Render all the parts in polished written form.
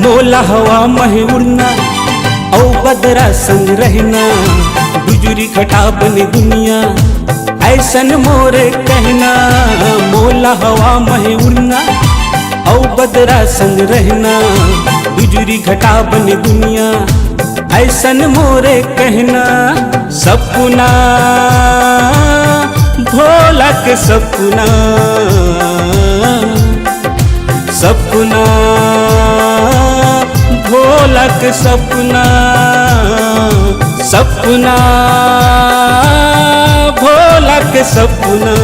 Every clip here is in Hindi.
मोला हवा मह उड़ना औ बदरा संग रहना, गुजरी घटा बन दुनिया ऐसन मोरे कहना। मोला हवा मह उड़ना औ बदरा संग रहना, गुजरी घटा बन दुनिया ऐसन मोरे कहना। सपना भोला के सपना, सपना भोला के सपना, सपना भोला के सपना,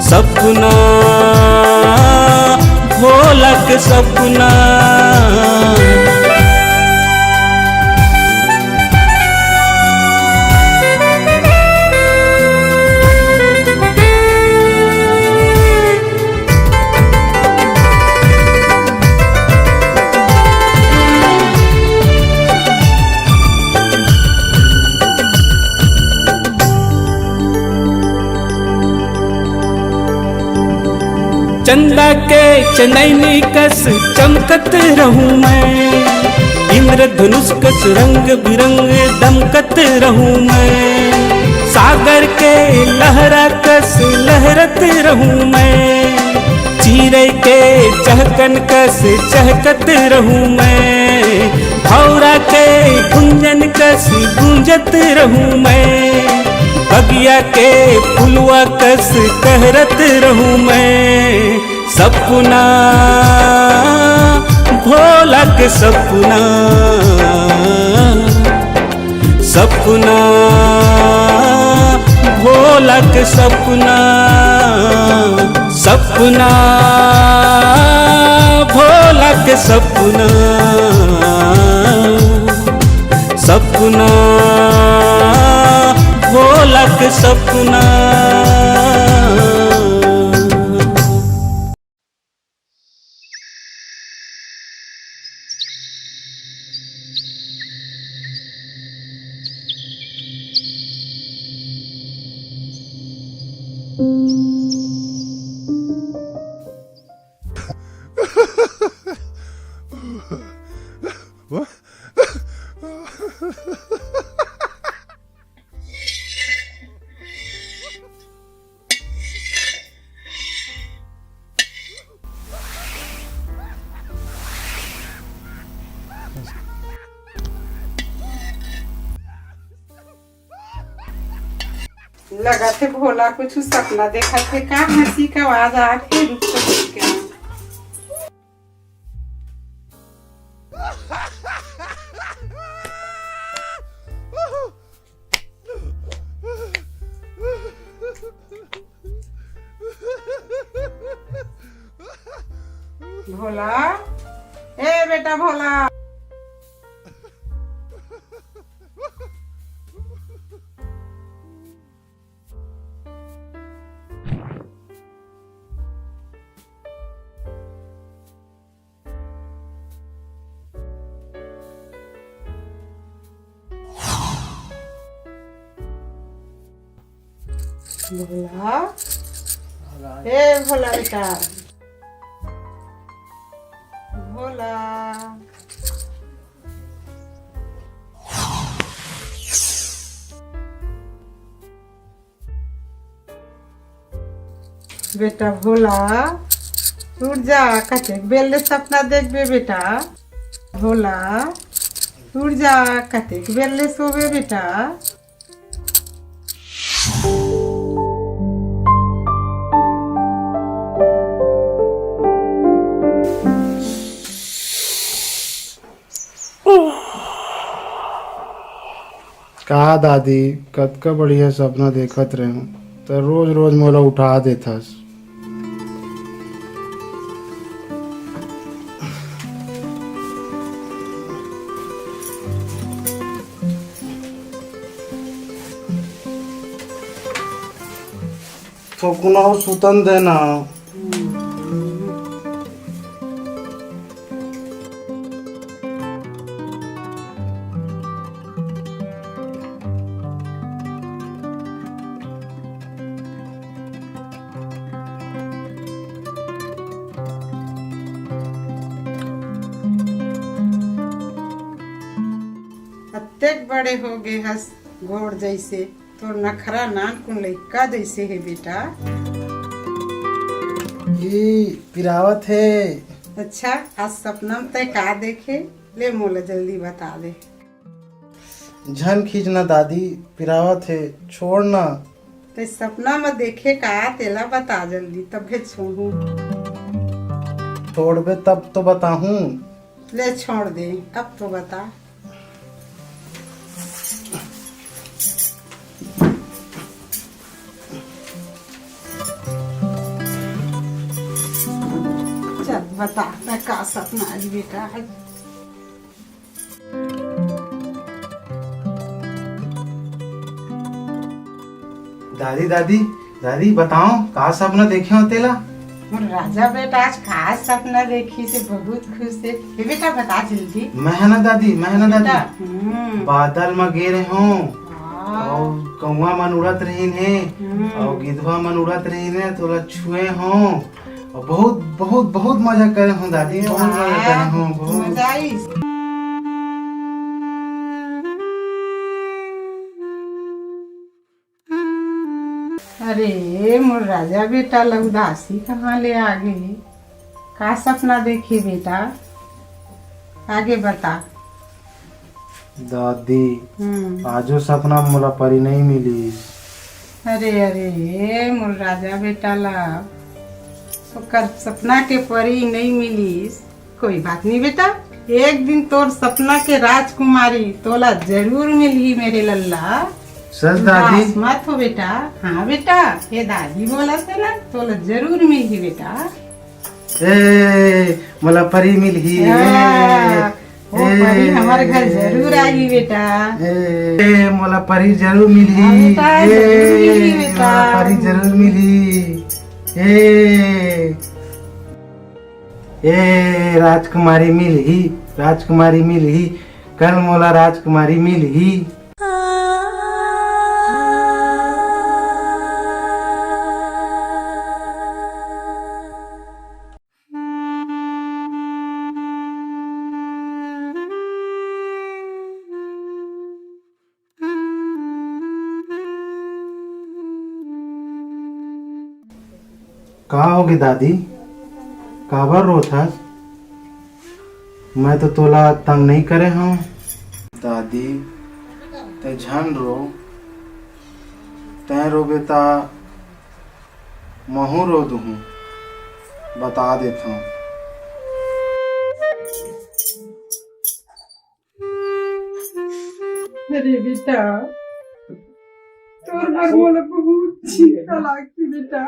सपना भोला के सपना। चंदा के चनैनी कस चमकत रहूं मैं, इंद्रधनुष कस रंग बिरंग दमकत रहूं मैं। सागर के लहरा कस लहरत रहूं मैं, चिड़ै के चहकन कस चहकत रहूं मैं। भौरा के गुंजन कस गूंजत रहूं मैं, बगिया के फुलवा कस कहरत रहूं मैं। सपना भोला के सपना, सपना भोला के सपना, सपना भोला के सपना, सपना भोला के सपना। लगा थे भोला कुछ सपना देखा थे, का हंसी का आवाज आके रुक के भोला, ए बेटा भोला। भोला, ए भोला बेटा भोला। बेटा भोला उठ जा, कते बेल सपना देखबे बेटा। भोला उठ जा, कते बेल सोबे बेटा। कहा दादी कद का बढ़िया सपना देखत रहे हूँ, तो रोज रोज मोला उठा देथस। थोकुना सुतन देना। अत्तेक बड़े हो गए हस घोड़ जैसे, तो नखरा नान कुन लइका जैसे है बेटा। ये पिरावत है। अच्छा, आज सपना में तय का देखे? ले मोला जल्दी बता दे। झन खींचना दादी, पिरावत है, छोड़ना। ते सपना में देखे का तेला बता जल्दी, तब भेज छोड़ू। छोड़बे तब तो बताहूँ। ले छोड़ दे, अब तो बता। चल बता, मैं का सपना आज बेटा है। दादी दादी दादी बताओ, का सपना देखे हो तेला? मोर राजा बेटा आज खास सपना देखी से बहुत खुश है। ये बेटा बता जल्दी। महना दादी, महना बेटा, दादी, बादल में गिरे हो और कौवा मन उड़त रहीन है और गिधवा मन उड़त रहीन है, तोला छुए हो और बहुत बहुत बहुत मजा करे हो दादी, बहुत मजा करे हो, बहुत मजा आई। अरे मोर राजा बेटा उदासी कहाँ ले आ गई? का सपना देखी बेटा? आगे बता। दादी आजो सपना मोला परी नहीं मिली। अरे अरे मोर राजा बेटा ला ओकर सपना के परी नहीं मिलीस, कोई बात नहीं बेटा, एक दिन तोर सपना के राजकुमारी तोला जरूर मिली मेरे लल्ला। सच दादी? उदास मत हो बेटा। हाँ बेटा, ये दादी बोला था ना, तोला जरूर मिली बेटा। ए मोला परी मिली। वो परी हमारे घर जरूर आई बेटा। ए मोला परी जरूर मिली। हाँ बेटा, जरूर मिली बेटा। मोला परी जरूर मिली। ए राजकुमारी मिली, राजकुमारी मिली, कल मोला राजकुमारी मिली। का होगी दादी, काबर रोत हस? मैं तो तोला तंग नहीं करे हूँ। दादी ते झन रो, तै रोबे ता महू रो दूँ, बता देता हूँ। अरे बेटा, तोर हर मोला बहुत चिंता लागती बेटा।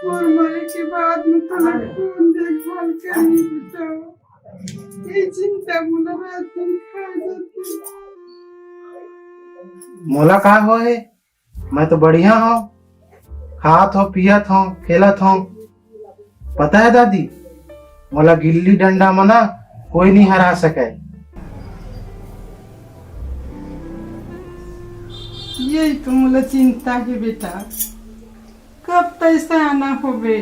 और मरे के बाद में तोला कौन देखभाल करनी बेटा? ये चिंता मोला रात दिन खा जाती। मोला का हो है? मैं तो बढ़िया हूँ, खात हो, पियत हो, खेलत हो। पता है दादी, मोला गिल्ली डंडा में ना कोई नहीं हरा सके। यही तो मोला चिंता है बेटा, कब तैसा आना होवे,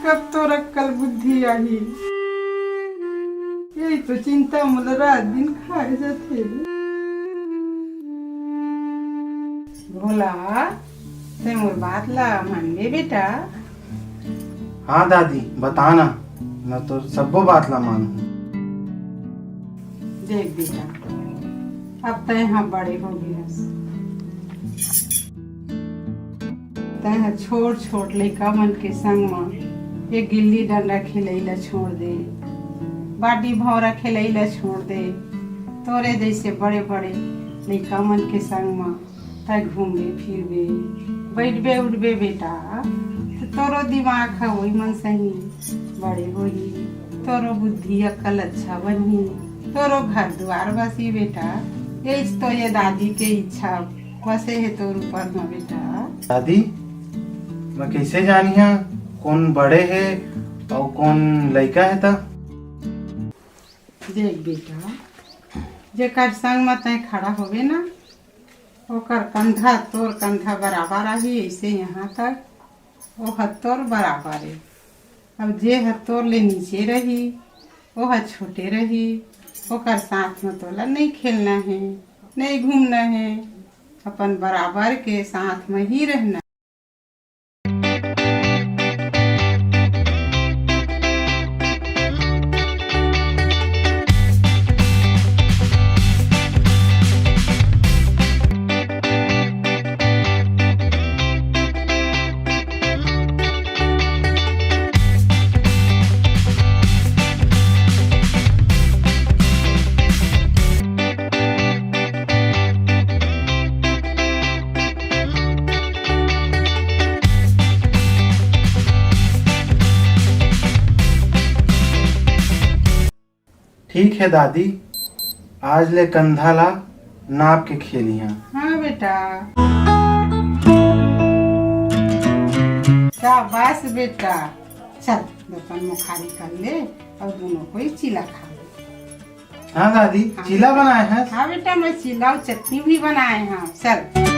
कब तो अक्कल बुद्धि आई। यही तो चिंता मोला रात दिन खाए जाते। बोला ते मोर बात ला मान ले बेटा। हाँ दादी बताना, मैं तो सबो बात ला मानू। देख बेटा, अब तय यहाँ बड़े हो गए, तय छोट छोट लइका मन के संग में ये गिल्ली डंडा खेलैला छोड़ दे, बाटी भौरा खेलैला छोड़ दे। तोरे जैसे बड़े बड़े लइका मन के संग में तय घूमबे फिरबे, बैठबे उठबे बेटा, तो तोरो दिमाग है वही मन सही बड़े होई, तोरो बुद्धि अकल अच्छा बनी, तोरो घर द्वार बसी बेटा। यही तो ये दादी के इच्छा बसे है तोर ऊपर में बेटा। दादी मैं कैसे जानिया कौन बड़े है और कौन लड़का है ता? देख बेटा, जेकर संग में तय खड़ा होवे ना, ओकर कंधा तोर कंधा बराबर आही। ऐसे यहाँ तक वो हत्तोर बराबर है। अब जे हत्तोर ले नीचे रही वो ह छोटे रही, ओकर साथ में तोला नहीं खेलना है, नहीं घूमना है, अपन बराबर के साथ में ही रहना। ठीक है दादी, आज ले कंधा ला नाप के खेलिया। हाँ बेटा, शाबाश बेटा। चल बर्तन मुखारी कर ले और दोनों को ही चीला खा ले। हाँ दादी, चीला बनाए हैं। हाँ बेटा, मैं चीला और चटनी भी बनाए हैं। चल।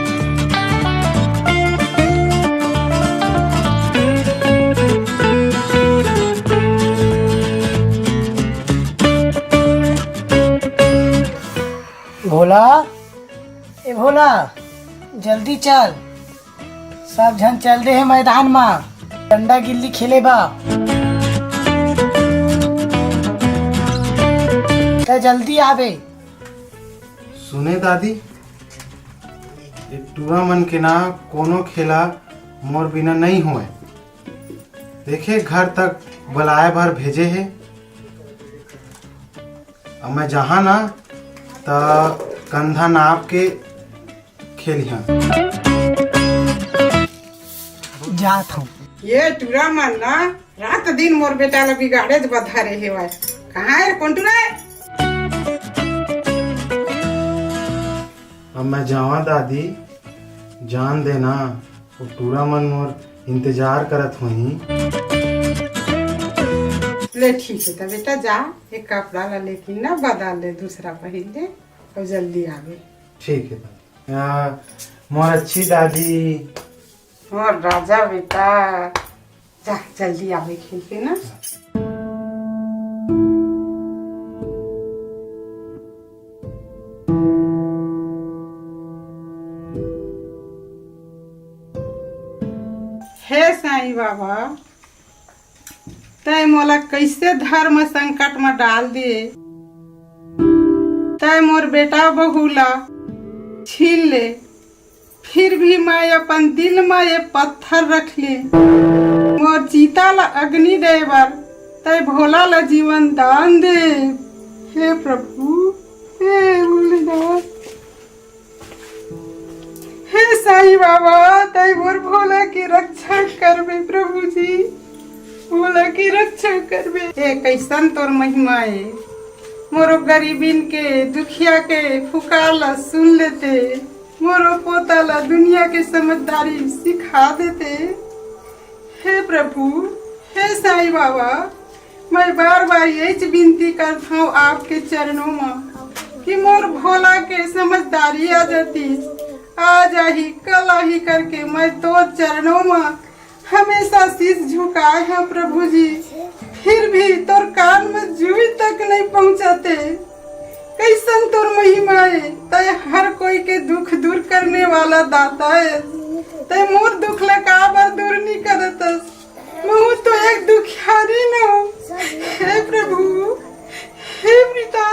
भोला, ए भोला, जल्दी चल। सब जन चल रहे हैं मैदान में, डंडा गिल्ली खेले बा। तो जल्दी आवे। सुने दादी, टूर्नामेंट के ना कोनो खेला मोर बिना नहीं हुए। देखे घर तक बुलाए भर भेजे है। अब मैं जहाँ ना तो कंधा नाप के खेलिया। जात हूँ। ये टूरा मन ना रात दिन मोर बेटा ला बिगाड़े बधा रहे हुआ। कहाँ है कौन टूरा है? अब मैं जावा दादी, जान देना वो टूरा मन मोर इंतजार करत हुई। ले ठीक है तो बेटा जा, एक कपड़ा ला लेकिन ना बदल ले, दूसरा पहन ले और जल्दी आवे। ठीक है दादी। मोर अच्छी दादी। और राजा बेटा, जा जल्दी आवे खेल के ना। हे साईं बाबा, तय मोला कैसे धर्म संकट में डाल दिए। तय मोर बेटा बहू ला छीन ले, फिर भी मैं अपन दिल में ये पत्थर रख ले। मोर चीता ला अग्नि देवर, तय भोला ला जीवन दान दे। हे प्रभु, हे भोलेनाथ, हे साईं बाबा, तय मोर भोला की रक्षा करबे प्रभु जी, भोला की रक्षा करबे। ए कैसन तोर महिमा है। मोरो गरीबिन के, दुखिया के पुकार ला सुन लेते। मोरो पोता ला दुनिया के समझदारी सिखा देते। हे प्रभु, हे साईं बाबा, मैं बार बार यही विनती करता हूँ आपके चरणों में कि मोर भोला के समझदारी आ जाती। आज ही कल ही करके मैं तो चरणों में हमेशा शीश झुकाए हैं प्रभु जी, फिर भी तोर कान में जूई तक नहीं पहुँचाते। कैसन तोर महिमा है। तय हर कोई के दुख दूर करने वाला दाता है। तय मोर दुख लगा बार दूर नहीं करतस। मैं तो एक दुखियारी न हूँ। हे प्रभु, हे पिता,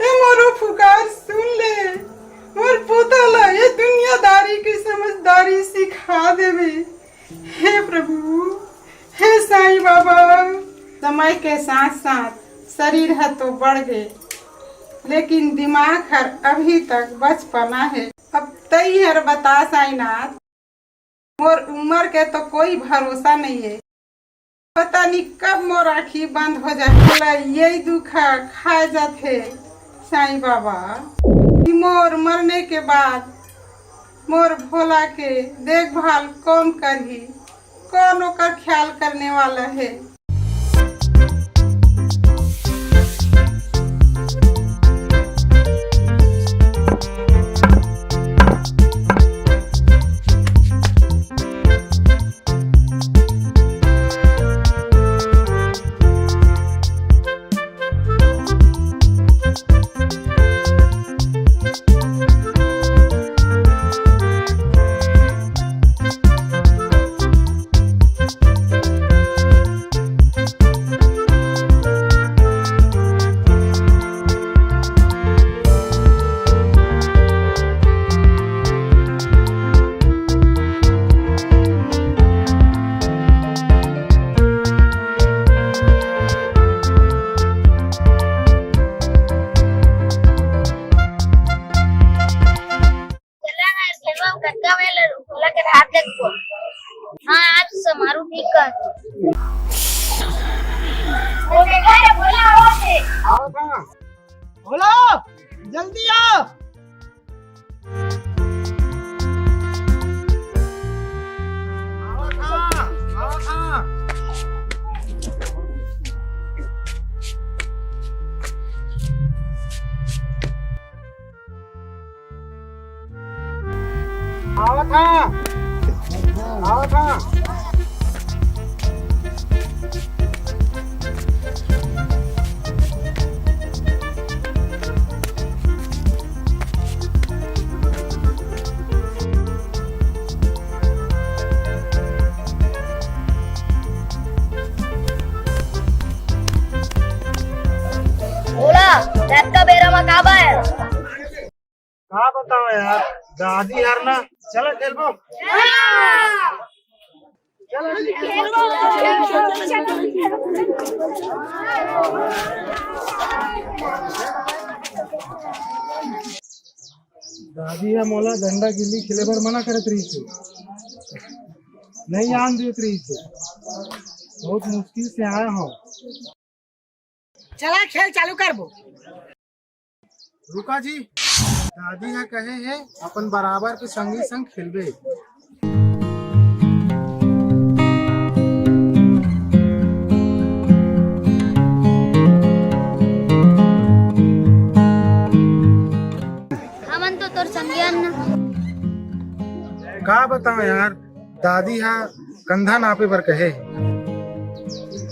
हे मोरो पुकार सुन ले। मोर पोता ला ये दुनियादारी की समझदारी सिखा देवे। हे प्रभु, हे साईं बाबा, समय के साथ साथ शरीर है तो बढ़ गए, लेकिन दिमाग हर अभी तक बचपना है। अब तई हर बता साईनाथ, मोर उम्र के तो कोई भरोसा नहीं है। पता नहीं कब मोर आँखी बंद हो जाए। यही दुखा खा जाते साईं बाबा। मोर मरने के बाद मोर भोला के देखभाल कौन करही। कौन ओकर ख्याल करने वाला है। हाँ आज समारोह ठीक कर भोला जल्दी आओ। बोला रात का बेरा में काबा है। का बताओ यार, दादी यार ना, चलो खेलबो। दादी या मोला डंडा गिल्ली खेले बर मना करत रही थी, नहीं आन देत रही थी। बहुत मुश्किल से आया हूँ। चला खेल चालू करबो। रुका जी, दादी यहाँ कहे हैं अपन बराबर के संगी संग खेलबे। हमन तो तोर संज्ञान का बताओ यार, दादी यहाँ कंधा नापे बर कहे।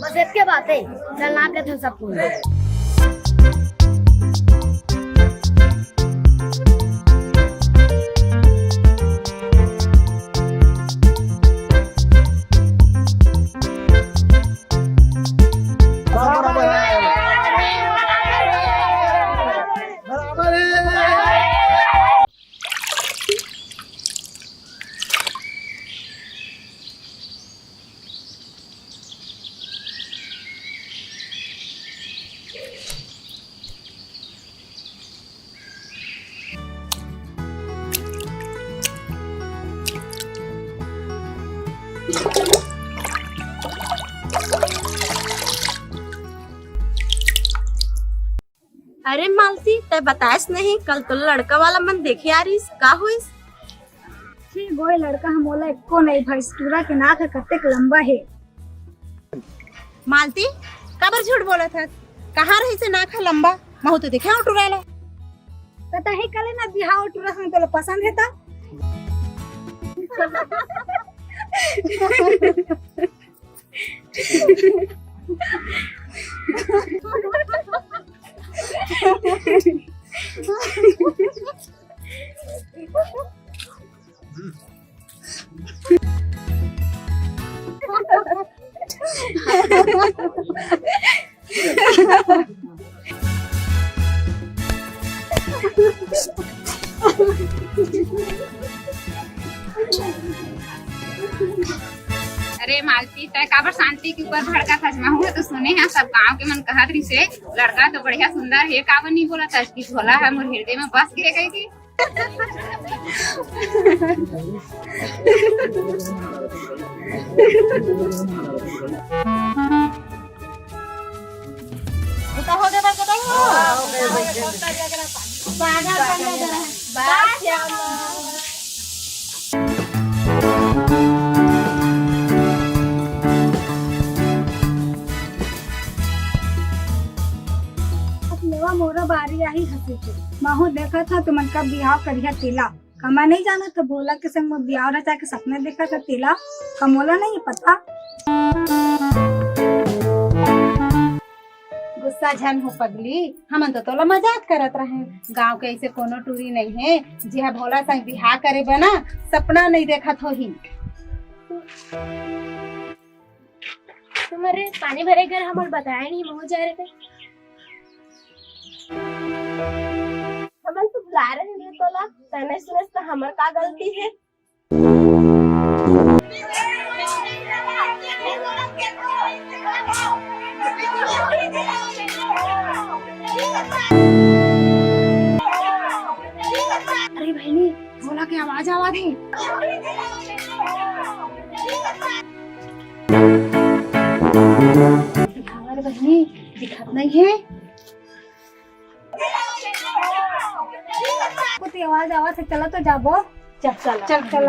बस इसके बात है, चल नाप लेते सब कुछ। अरे मालती ते बताइस नहीं, कल तो लड़का वाला मन देखे आ रही का हुईस? गोय लड़का हमोला एको नहीं भइस, टूरा के नाक कतेक लंबा है। मालती कबर झूठ बोला था, कहाँ रही से नाक है लंबा? महू तो देखे टूराला। पता है कल ना बिहाव टूरा से तो पसंद है ता। अरे मालती तय काबर शांति के ऊपर भड़का था। मैं हुआ तो सुने हैं सब गांव के मन कहत रही से लड़का तो बढ़िया सुंदर है, काबर नहीं बोला था कि झोला है मोर हृदय में बस के गई की। हो गया करिया ही हंसी के महू देखा था तुमन का बिहाव करिया तिला कमा नहीं जाना तो भोला के संग में बिहाव रचा के सपने देखा था तिला कमोला नहीं पता। गुस्सा झन हो पगली, हम तो तोला मजाक करत रहे। गांव के ऐसे कोनो टूरी नहीं है जिहा भोला संग बिहार करे बना सपना नहीं देखत होही। तुम्हारे पानी भरे घर हमारे बताया नहीं महू जा रहे थे हमन तो बुला रहे हैं तोला तने सुने तो हमार का गलती है। अरे बहनी भोला की आवाज आवा थी। हमारे बहनी दिखत नहीं है कुछ आवाज आवा थे। चलो तो जाबो चल चल चल चल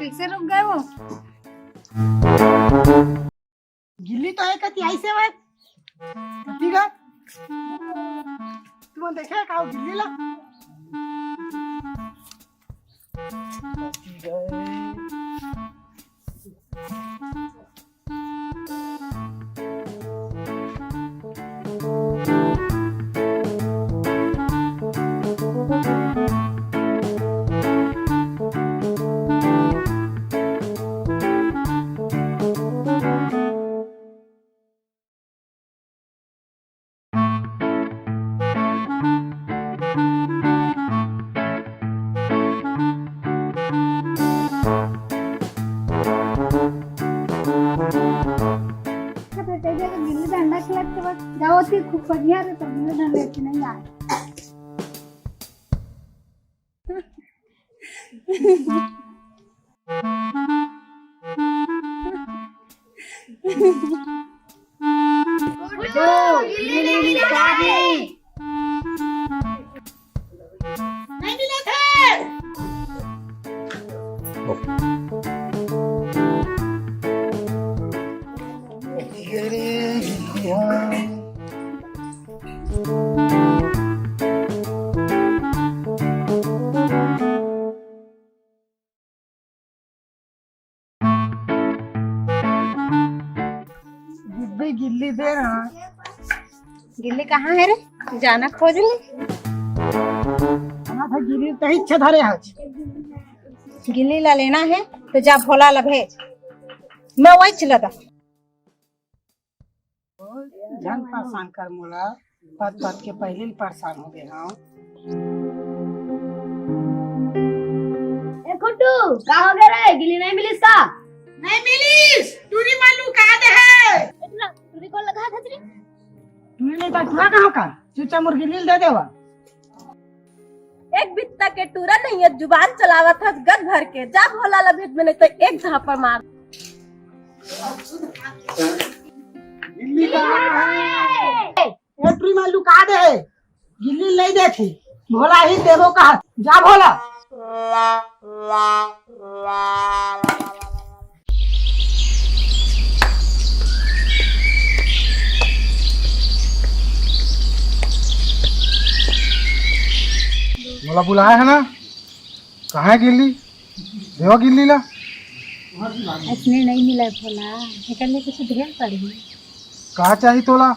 कैसे रुक गए वो? गिल्ली तो है कति ऐसे में कति का तुम देखे का गिल्ली ला कति गए गिल्ली डंडा खेलते वक्त जाओ थी खूब बढ़िया रे तो गिल्ली डंडा के नहीं आए। नहीं मिला था गिद्दी गिल्ली दे रहा। गिल्ली कहाँ है रे? जाना खोज ले। था गिल्ली कहीं इच्छा धरे आज। गिल्ली ला लेना है तो जा भोला ला भेज, मैं वही चला था। जन परेशान कर मोला, बात बात के पहले ही परेशान हो गए। हाँ गुड्डू का हो गया रे? गिल्ली नहीं मिली सा? नहीं मिली। टूरी मालू कहाँ दे है? इतना तुरी को लगा था तेरी? टूरी नहीं था, टूरा कहाँ का? चूचा मुर्गी गिल्ली दे देवा। एक बित्ता के टूरा नहीं है, जुबान चलावा था गद भर के। जा भोला ला भेज, में नहीं तो एक झापड़ मार। गिल्ली कहाँ है? टूरी मालू कहाँ दे है? गिल्ली नहीं दे थी, भोला ही देवो कहा। जा भोला। मोला बुलाया है ना? कहाँ है गिल्ली? देवा गिल्ली ला। इसने नहीं मिला भोला, निकलने कुछ ढेर पड़ी। कहाँ चाहिए तोला?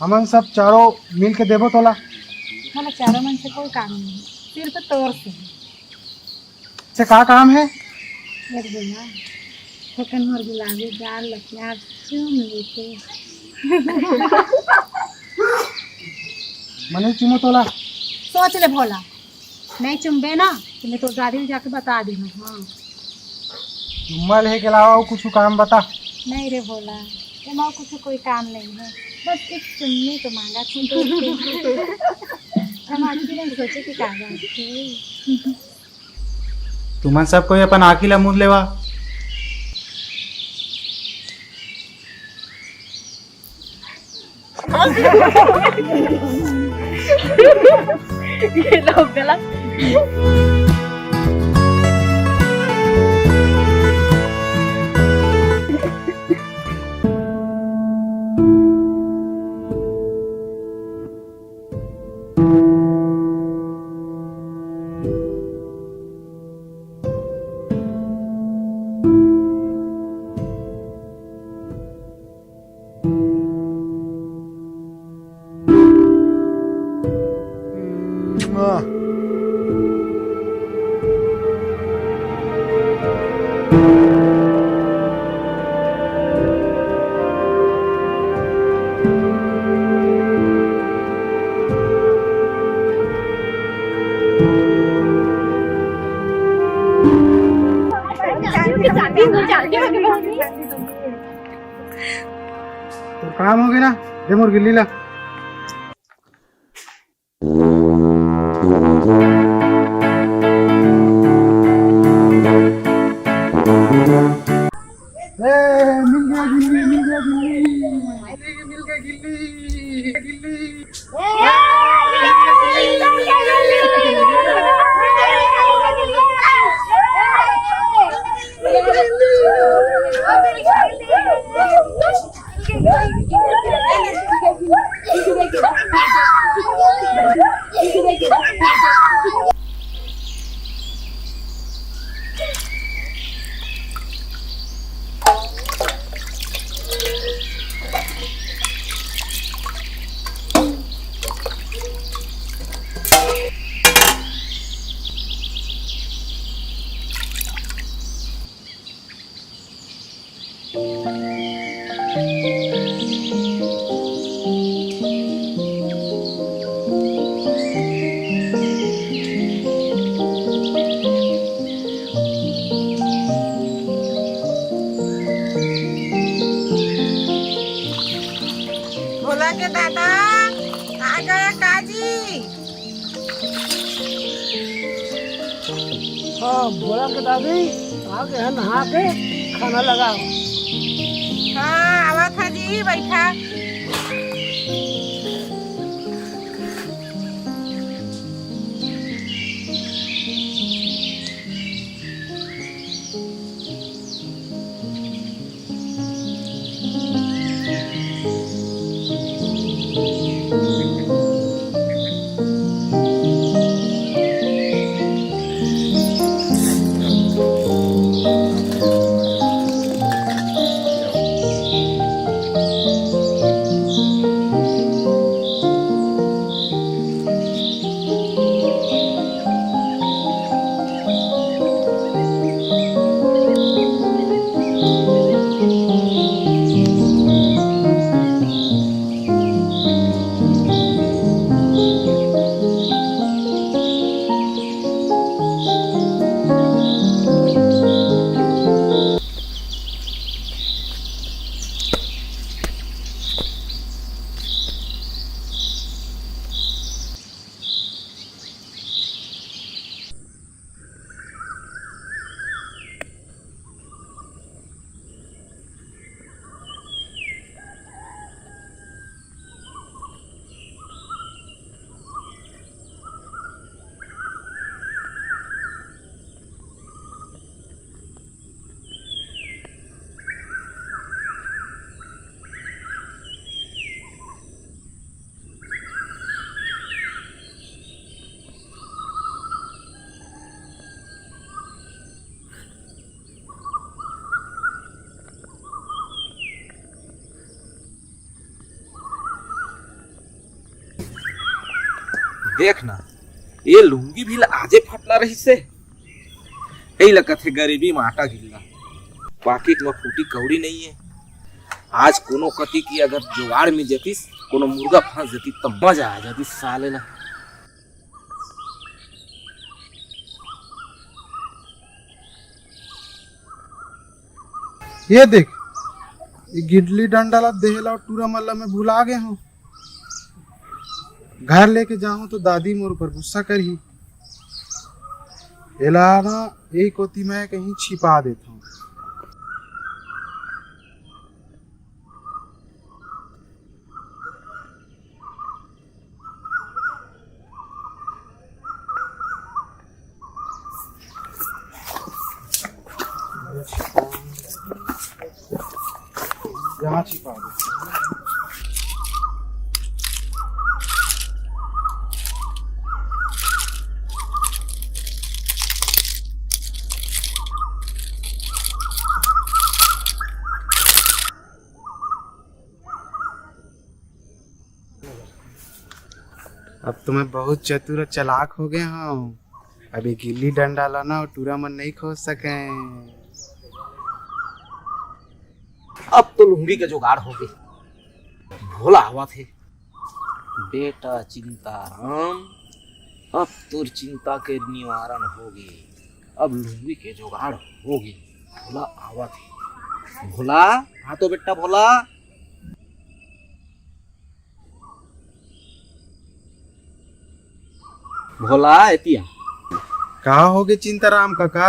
हमन सब चारों मिल के देवो तोला। भोला चारों मन से कोई काम नहीं, सिर्फ तोर से का काम है? एक बोला ठोकन मोर गुलाबी जाल लखिया चूम लेते। मने चुमो तोला। सोच ले भोला, नहीं चुम्बे ना तो मैं तो दादी जाके बता देना। हाँ चुम्मा के अलावा और कुछ काम बता। नहीं रे भोला, एमा कुछ कोई काम नहीं है, बस एक चुम्मी तो मांगा थी। हम आखिर नहीं सोचे कि कागज थे। तुमन सब कोई अपन आखिला मुँह लेवा। ये लोग गलत। तो काम हो गया ना? दे मोर गिल्ली ला। मिल गया गिल्ली, मिल गया गिल्ली, मिल गया गिल्ली, गिल्ली। भोला के दादा आ गया काजी। हाँ भोला के दादी आ गए हैं, नहा के खाना लगाओ। हाँ आवा था जी, बैठा। देख ना ये लुंगी भी आजे फटला रही से यही लगत है गरीबी में आटा गिल्ला पाकिट में फूटी कौड़ी नहीं है। आज कोनो कति की अगर जुगाड़ में जतीस कोनो मुर्गा फंस जती तब मजा आ जाती साले ना। ये देख ये गिल्ली डंडा ला देहला और टूरा मल्ला में भुला गए हूँ। घर लेके जाऊं तो दादी मोर पर गुस्सा करही। एला ना यही कोती मैं कहीं छिपा देता हूँ। यहाँ छिपा दे। अब तो मैं बहुत चतुर और चालाक हो गया हूँ। अभी गिल्ली डंडा लाना और टूरा मन नहीं खोज सके। अब तो लुंगी के जुगाड़ हो गई। भोला हुआ थे बेटा चिंता राम, अब तुर चिंता के निवारण होगी। अब लुंगी के जुगाड़ होगी। भोला आवा थे। भोला हाँ तो बेटा भोला। भोला एतिया कहा हो गए चिंताराम काका?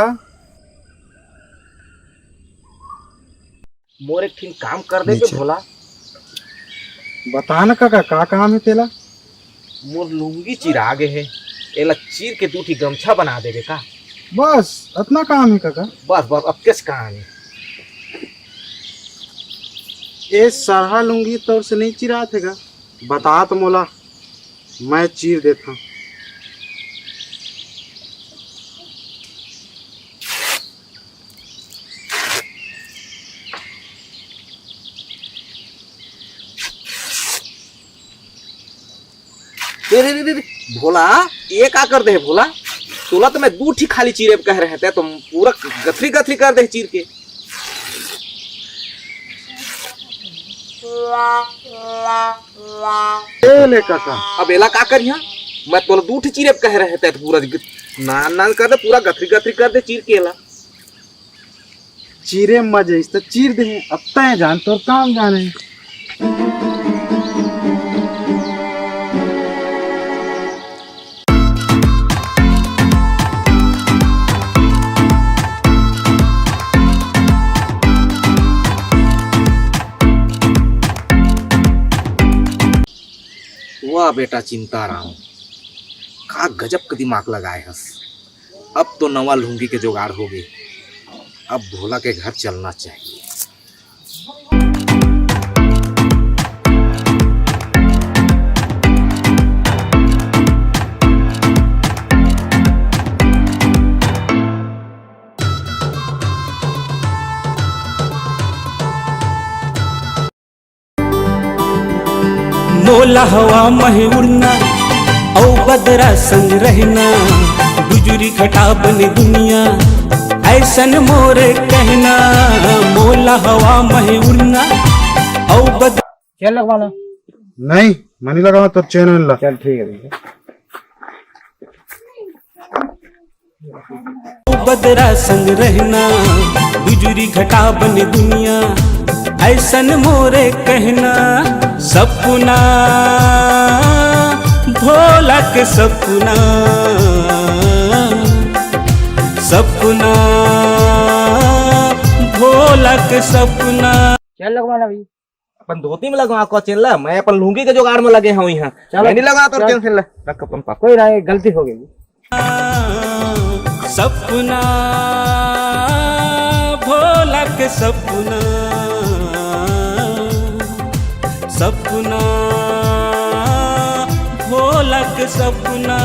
मोर एक ठीक काम कर दे पे भोला। बता ना काका का काम है तेला? मोर लुंगी चिरा गे है, एला चीर के दूठी गमछा बना देवे का। बस इतना काम है काका? बस बस अब किस काम है? ये सरहा लुंगी तौर से नहीं चिरा थेगा। बता तो मोला मैं चीर देता हूँ। रे भोला ये का कर दे भोला? तोला तो मैं दूठी खाली चीरे कह रहे थे, तुम पूरा गथरी गथरी कर दे चीर के। ले काका अब एला का करिया? मैं तोला दूठी चीरे कह रहे थे, पूरा नान नान कर दे, पूरा गथरी गथरी कर दे चीर के। एला चीरे मजे इस तो चीर दे। अब तय जान तो काम जाने। वाह बेटा चिंताराम, का गजब का दिमाग लगाए हस। अब तो नवा लुंगी के जुगाड़ हो गई। अब भोला के घर चलना चाहिए। मोला हवा महे उड़ना औ बदरा संग रहना, गुजरी घटा बने दुनिया ऐसन मोरे कहना। मोला हवा महे उड़ना औ बदरा। चल लगवाना। नहीं मनी लगा तो चैन ला। चल ठीक है। बदरा संग रहना, गुजरी घटा बने दुनिया ऐसन मोरे कहना। सपना भोला के सपना, सपना भोला के सपना। चल लगवाना भाई। अपन धोती में लगवा को चल ला, मैं अपन लुंगी के जुगाड़ में लगे हूँ यहाँ। मैं नहीं लगा तो चल ला, रख अपन पास। कोई ना, गलती हो गई। सपना भोला के सपना, सपना भोला के सपना।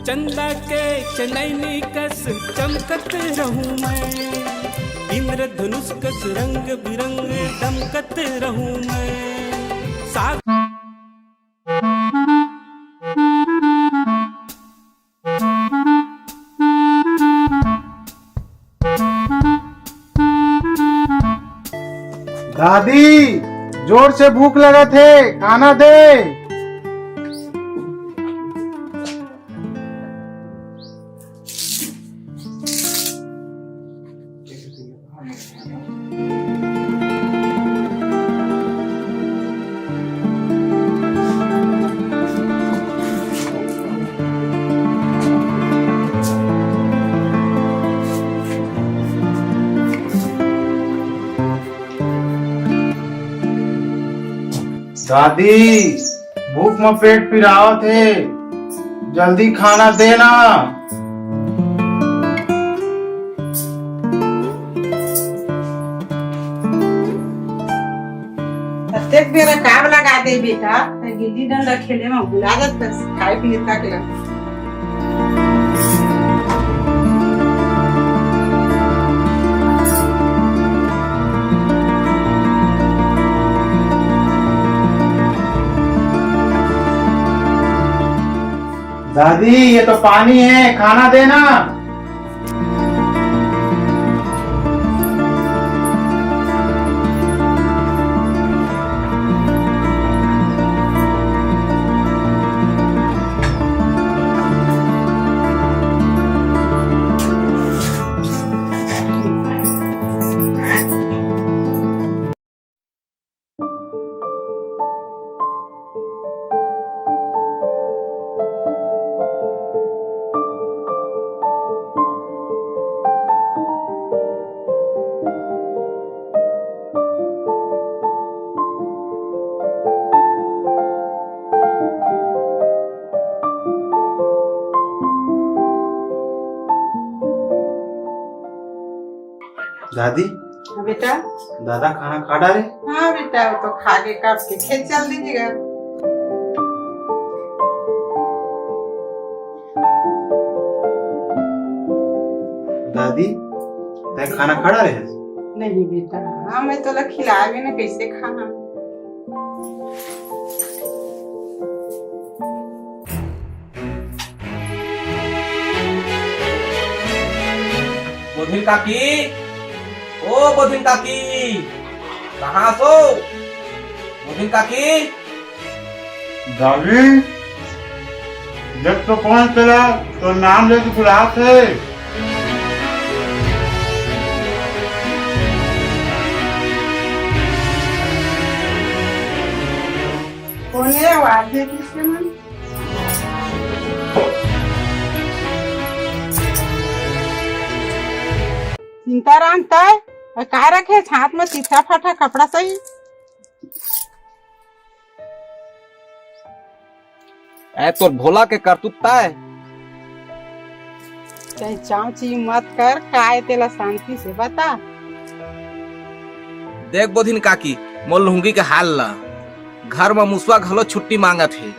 चंदा के चनैनी कस चमकत रहूं मैं, इंद्रधनुष कस रंग बिरंग दमकत रहूं मैं। साग दादी जोर से भूख लगा थे, खाना दे। दादी भूख में पेट पिरावत है, जल्दी खाना देना। प्रत्येक बेरा काम लगा दे बेटा, गिल्ली डंडा खेले में भुला जात खाए पिए तक लग। दादी ये तो पानी है, खाना देना। दादी हाँ बेटा। दादा खाना खा डाले? हाँ बेटा, वो तो खा के कब के खेत चल दीजिएगा। दादी तय खाना खा डाले? नहीं बेटा, हाँ मैं तो खिलावे ना, कैसे खाना। बोधिन काकी, ओ बोधिन काकी, कहाँ सो? बोधिन काकी। दादी जब तो कौन चला तो नाम लेके बुलाते है। कौन है आवाज है किसके मन? सीताराम तय का रखे छात में सीधा फाटा कपड़ा सही। ऐ तो भोला के करतूता है। चाहे चाची मत कर, काय तेला शांति से बता। देख बोधिन काकी, मोर लुंगी के हाल ला। घर में मुसवा घलो छुट्टी मांगा थे।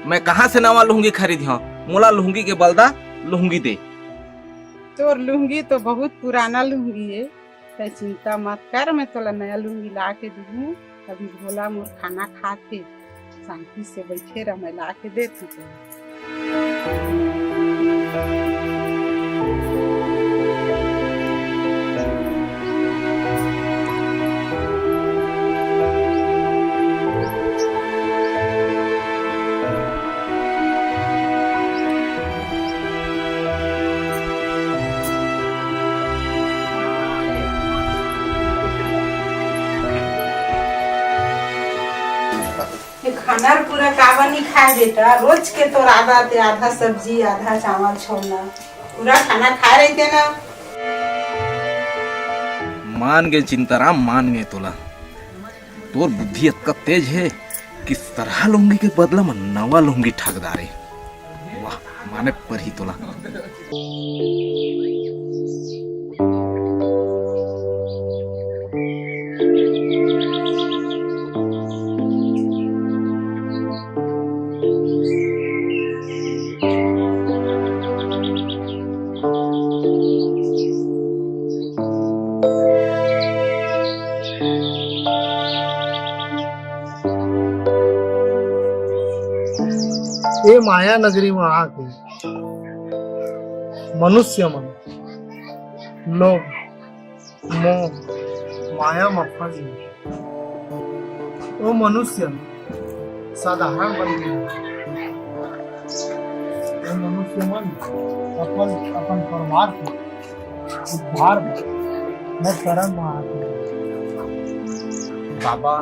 मैं कहाँ से नवा लुंगी खरीद? मोला लुंगी के बलदा लुंगी दे। तोर लुंगी तो बहुत पुराना लुंगी है, तो चिंता मत कर, मैं तोला नया लुंगी ला के दूँ। अभी भोला मोर खाना खाते शांति से बैठे रह, मैं ला के देती हूँ। खाना पूरा कावा नहीं खाए बेटा, रोज के तो आदत है, आधा सब्जी आधा चावल छोड़ना। पूरा खाना खा रहे थे ना। मान गए चिंताराम, मान गए तोला। तोर बुद्धि इतना तेज है, किस तरह लुंगी के बदला में नवा लुंगी ठगदारे। वाह, माने पर ही तोला। ये माया नगरी में आके मनुष्य मन लोभ मोह माया में फंस गए। वो मनुष्य साधारण बन गए। वो मनुष्य मन अपन परिवार को उद्धार में शरण में आके। बाबा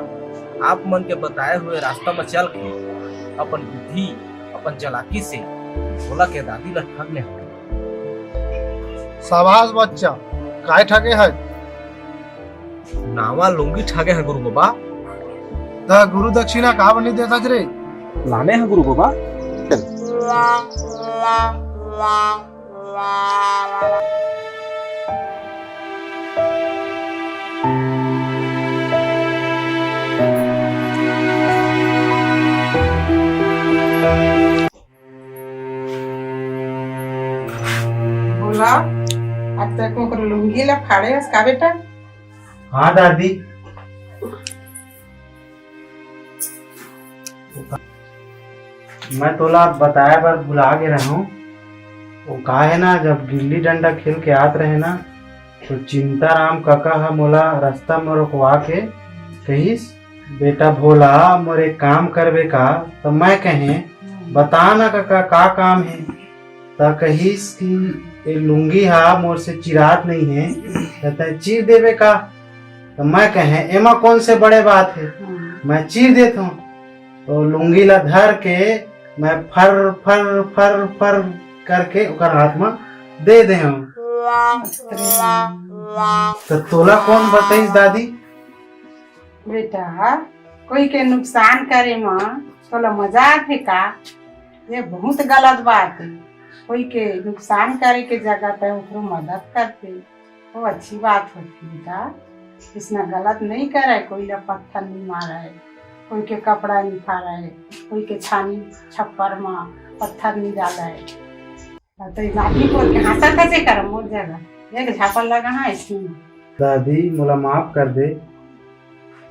आप मन के बताए हुए रास्ता में चल के अपन बुद्धि अपन चालाकी से भोला के दादी ला ठग ले। शाबाश बच्चा, काय ठगे है? नावा लुंगी ठगे हैं गुरु बाबा। द गुरु दक्षिणा कहा बनी देता रे? लाने हैं गुरु बाबा। बोला अब तक ओकर लुंगी ला फाड़े हस का बेटा? हाँ दादी। मैं तोला बताया पर भुला के रहा हूँ। वो कहा है ना, जब गिल्ली डंडा खेल के आत रहे ना, तो चिंताराम काका हा मोला रास्ता में रुकवा के कहिस, बेटा भोला मोरे काम करबे का? तो मैं कहे बता ना काका का काम है? तो कहिस कि ये लुंगी हा मोर से चिरात नहीं है, कहता है चीर देवे का? तो मैं कहे एमा कौन से बड़े बात है, मैं चीर देता हूँ। तो लुंगी ला धर के मैं फर फर फर फर करके ओकर हाथ में दे दे हूँ। तो तोला कौन बताइस दादी? बेटा कोई के नुकसान करे माँ तोला मजाक है का? ये बहुत गलत बात है। कोई के नुकसान करे के जगह पे उसको मदद करते वो अच्छी बात होती बेटा। इसमें गलत नहीं करे, कोई ला पत्थर नहीं मारा है, कोई के कपड़ा नहीं फाड़ा है, कोई के छानी छप्पर में पत्थर नहीं डाला है। तो नाती बोल के हंसा कैसे कर मोर जगह एक झापड़ लगा है इसमें। दादी मोला माफ कर दे,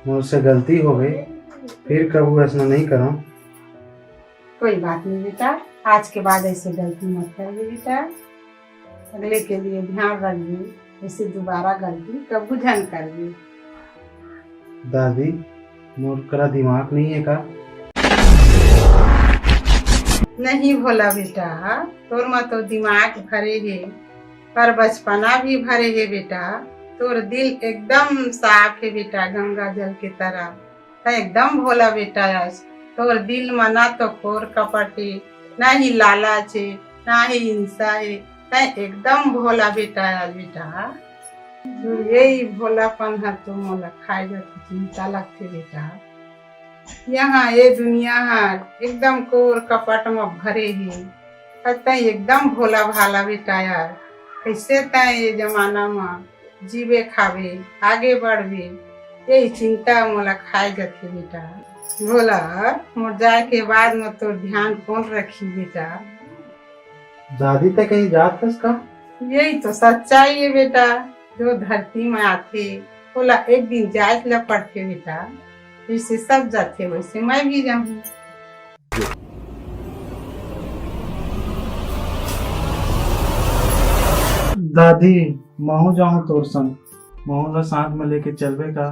मुझसे गलती हो गई, फिर कभी ऐसा नहीं करूँ। कोई बात नहीं बेटा, आज के बाद ऐसे गलती मत करिए बेटा। अगले के लिए ध्यान रखिए, ऐसे दोबारा गलती कभी न करिए। दादी मोर करा दिमाग नहीं है का? नहीं भोला बेटा, तोर में तो दिमाग भरे है पर बचपना भी भरे है बेटा। तोर दिल एकदम साफ है बेटा, गंगा जल के तरह। तो एकदम भोला बेटा। आज तोर दिल में ना तो खोर कपट है, ना ही लालच है, ना ही हिंसा है। तो एकदम भोला बेटा आज बेटा। तो यही भोलापन है तो मोला खाए जाती चिंता लगती बेटा। यहाँ ये दुनिया है एकदम कोर कपट में भरे है, तय एकदम भोला भाला बेटा यार। कैसे तय ये जमाना में जीवे खावे आगे बढ़वे, यही चिंता मोला खाए जाती बेटा। भोला मोर जाए के बाद में तो ध्यान कौन रखी बेटा? दादी तो कहीं जात हस का? यही तो सच्चाई है बेटा। जो धरती में आते बोला एक दिन जाए ला पड़ते बेटा। जैसे सब जाते वैसे मैं भी जाऊँ। दादी महू जाऊँ तोर संग, महू ला साथ में लेके चलबे का?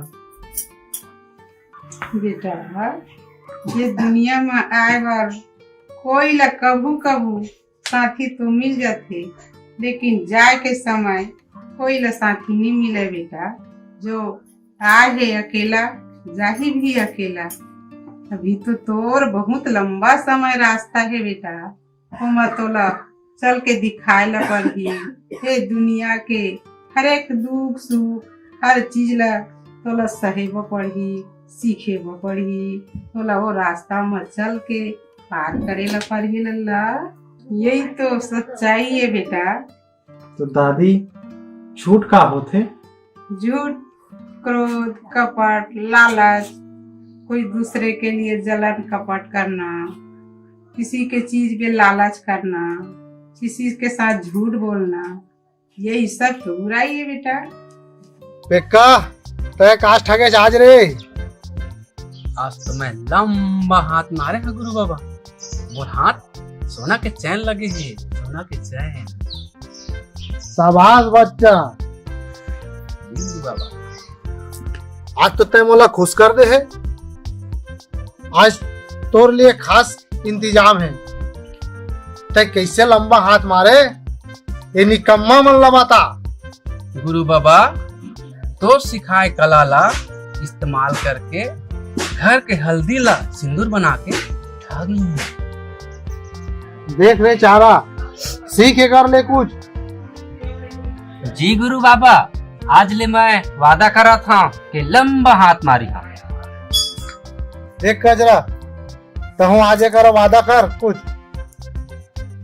बेटा ये दुनिया में आए बार कोई ला कभू कभू साथी तो मिल जाते, लेकिन जाए के समय कोई ला साथी नहीं मिले बेटा। जो आए है अकेला जाही भी अकेला। अभी तो तोर बहुत लंबा समय रास्ता है बेटा। तुम तोला चल के दिखाए ला पड़ी ये दुनिया के हर एक दुख सुख हर चीज ला तोला सहेब पड़ी, सीखे पड़ी। तोला वो रास्ता में चल के पार करे ला पड़ी लल्ला। यही तो सच्चाई है बेटा। तो दादी झूठ का होते? झूठ, क्रोध, कपट, लालच, कोई दूसरे के लिए जलन कपट करना, किसी के चीज पे लालच करना, किसी के साथ झूठ बोलना, यही सब तो बुराई है बेटा। पेक्का तय काश ठगे आज रे? आज तो मैं लंबा हाथ मारे हैं गुरु बाबा। मोर हाथ सोना के चैन लगे है, सोना के चैन। शाबाश बच्चा, जी बाबा। आज तो तय मोला खुश कर दे है। आज तोर लिए खास इंतजाम है। तय कैसे लंबा हाथ मारे ये निकम्मा मन ला बता। गुरु बाबा तो सिखाए कला ला इस्तेमाल करके घर के हल्दी ला सिंदूर बना के ठगी। देख रे चारा, सीख के कर ले कुछ। जी गुरु बाबा, आज ले मैं वादा करा था कि लंबा हाथ मारी हा। देख कजरा, तहु आजे कर वादा कर कुछ।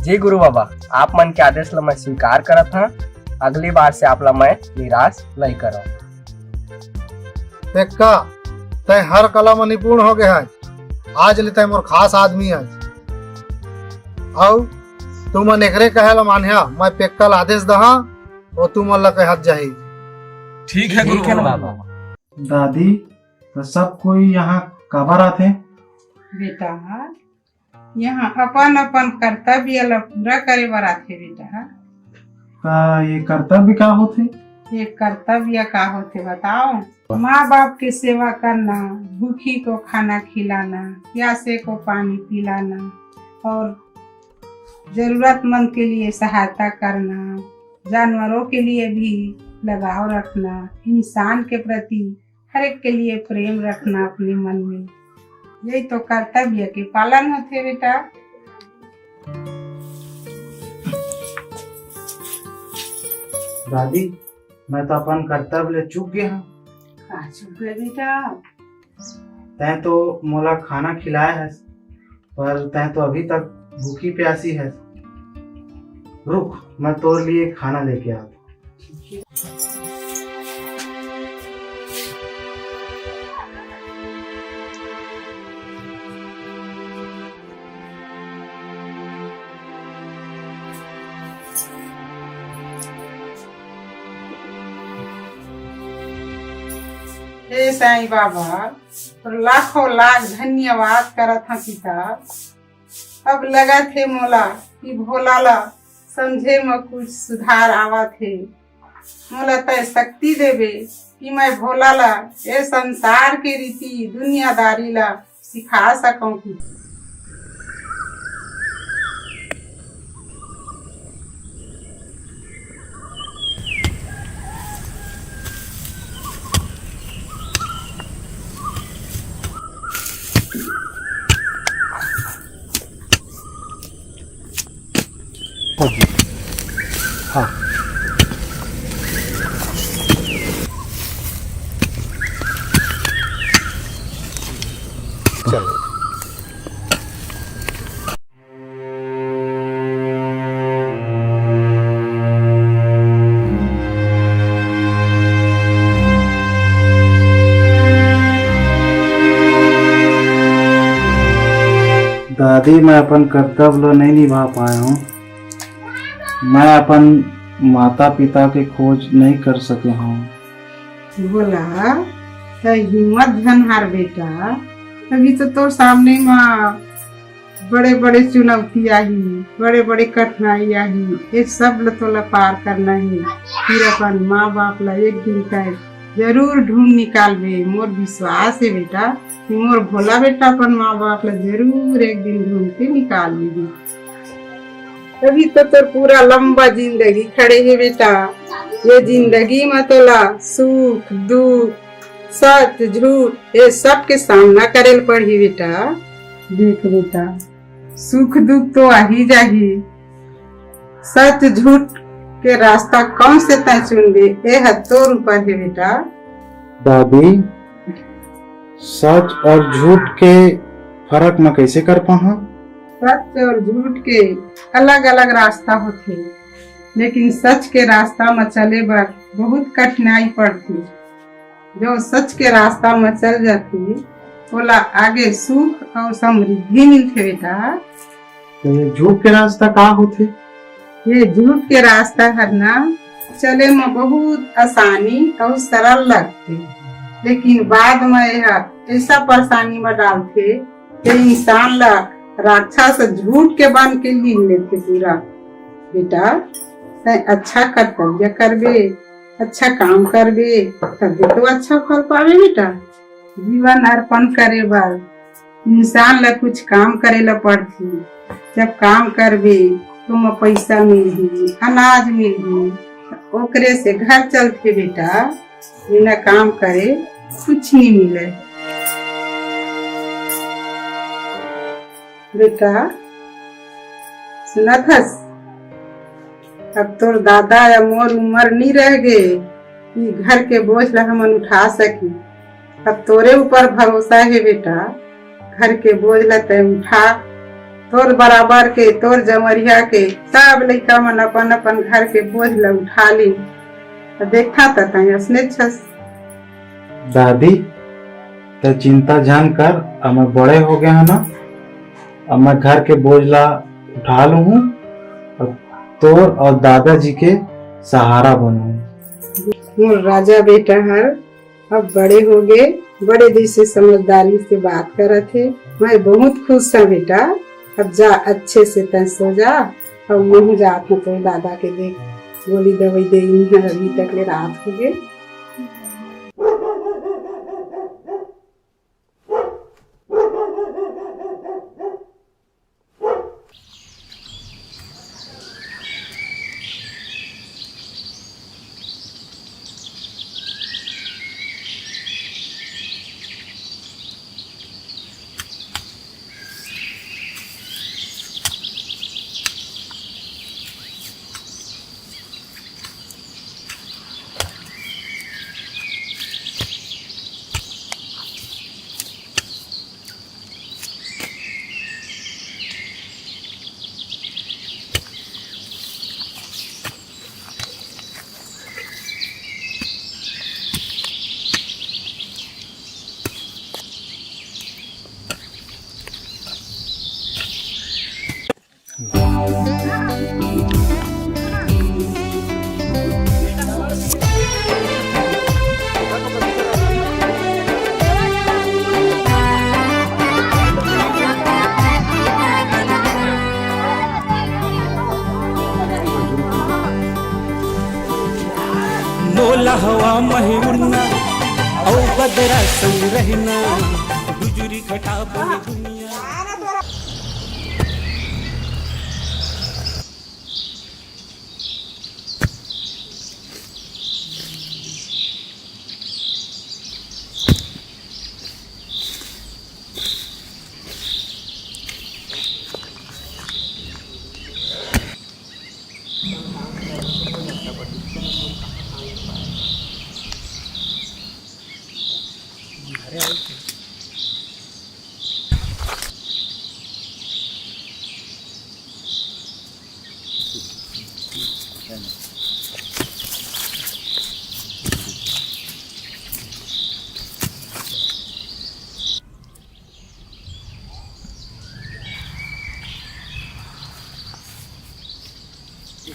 जी गुरु बाबा, आप मन के आदेश ला मैं स्वीकार करा था। अगली बार से आप ला मैं निराश नहीं करा। देख का तय हर कला में निपुण हो गया है। आज ले तय मोर खास आदमी है। आओ तू मन एकरे कहे ला मान्या, मैं पेक्कल आदेश दहा और तू मन ला कहत जाही। ठीक है गुरु बाबा। दादी तो सब कोई यहाँ काबर आथे? बेटा यहाँ अपन अपन कर्तव्य ला पूरा करे बर आथे बेटा। का ये कर्तव्य का होथे? ये कर्तव्य का होते बताओ? माँ बाप की सेवा करना, भूखी को खाना खिलाना, प्यासे को पानी पिलाना और जरूरतमंद के लिए सहायता करना, जानवरों के लिए भी लगाव रखना, इंसान के प्रति हर एक के लिए प्रेम रखना अपने मन में। यही तो कर्तव्य के पालन होते बेटा। दादी मैं तो अपन कर्तव्य ले चूक गया हूँ। चुप गए बेटा। तै तो मोला खाना खिलाया है, पर तै तो अभी तक भूखी प्यासी है। रुक, मैं तोर लिए खाना लेके आता। हे साईं बाबा, लाखों लाख धन्यवाद करत हा पिता। अब लगा थे मोला कि भोला ला समझे में कुछ सुधार आवा थे। मोला तय शक्ति देवे कि मैं भोला ला ये संसार के रीति दुनियादारी ला सिखा सकूं। हाँ चलो। दादी मैं अपन कर्तव्य नहीं निभा पाया हूँ। मैं अपन माता पिता के खोज नहीं कर सके हूँ। बोला तो हिम्मत धन हार बेटा। अभी तो सामने माँ बड़े बड़े चुनौती आई, बड़े बड़े कठिनाई आई। ये सब तो पार करना ही। फिर अपन माँ बाप ला एक दिन तक जरूर ढूंढ निकालबे। मोर विश्वास है बेटा कि मोर भोला बेटा अपन माँ बाप ला जरूर एक दिन ढूंढ के निकाल लेगी। अभी तो पूरा लंबा जिंदगी खड़े है बेटा। ये जिंदगी में तोला सुख दुख सच झूठ ये सब के सामना करे पड़ी बेटा। देख बेटा, सुख दुख तो आ ही जाही, सच झूठ के रास्ता कौन से तय चुनबे ये तोर ऊपर है बेटा। दादी सच और झूठ के फर्क मैं कैसे कर पाऊँ? सच और झूठ के अलग अलग रास्ता होते, लेकिन सच के रास्ता में चले बर बहुत कठिनाई पड़ती। जो सच के रास्ता में चल जाती बोला आगे सुख और समृद्धि मिलते बेटा। तो ये झूठ के रास्ता कहाँ होते? ये झूठ के रास्ता है ना, चले में बहुत आसानी और सरल लगते, लेकिन बाद में यह ऐसा परेशानी में डालते कि इंसान ला राक्षस झूठ के बांध के लीन लेते पूरा। बेटा तय अच्छा कर्तव्य करबे, अच्छा काम करबे, तभी तो अच्छा फल पावे बेटा। जीवन अर्पण करे बर इंसान ला कुछ काम करे ला पड़ती। जब काम करबे तुम पैसा मिलही, अनाज मिलही, ओकरे से घर चलते बेटा। बिना काम करे कुछ नहीं मिले बेटा। सुनत हस, अब तोर दादा या मोर उम्र नहीं रह गए कि घर के बोझ ला हमन उठा सकी। अब तोरे ऊपर भरोसा है बेटा, घर के बोझ ला तय उठा। तोर बराबर के, तोर जमरिया के सब लइका मन अपन अपन घर के बोझ ला उठा ली। तो देखा था तय असने छस। दादी तो चिंता जान कर, अब मैं बड़े हो गया है ना, अब मैं घर के बोझ ला उठा लू हूँ और तोर और दादाजी के सहारा बनू। मोर राजा बेटा हर अब बड़े हो गए, बड़े दिल से समझदारी से बात करत है। मैं बहुत खुश हूँ बेटा। अब जा अच्छे से तय सो जा। और मैं जात हूँ तो दादा के देख गोली दवाई दे अभी तक ले रात हो गए। मोला हवा मही उड़ना और बदरा संग रहना, गुजरी घटा बनी दुनिया।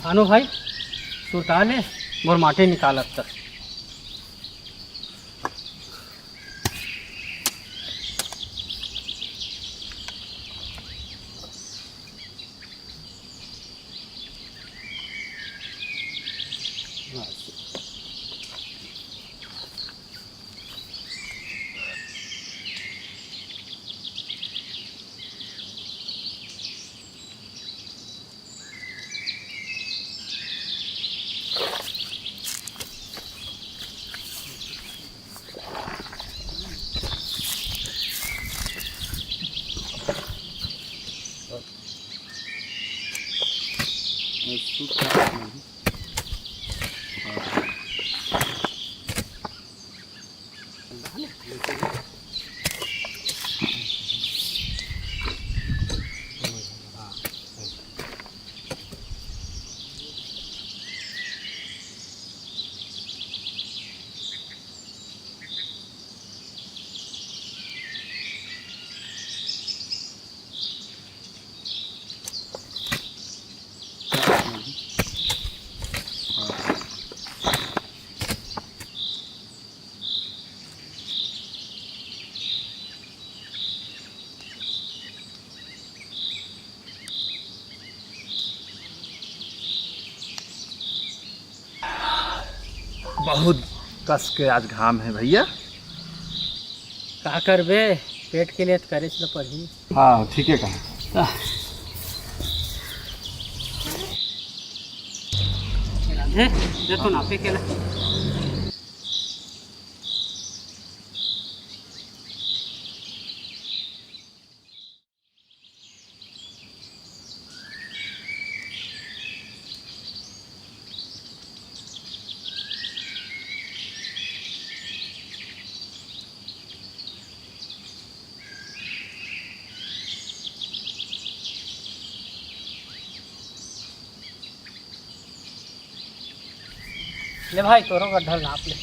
भानु भाई सुल्तान है मोर माटे निकालत तक। बहुत कस के आज घाम है भैया। का करबे, पेट के लिए तो करे चलो पड़ी। हाँ ठीक है कहा। देखो ना पे केला। ले भाई तोरो गड्ढा नाप ले।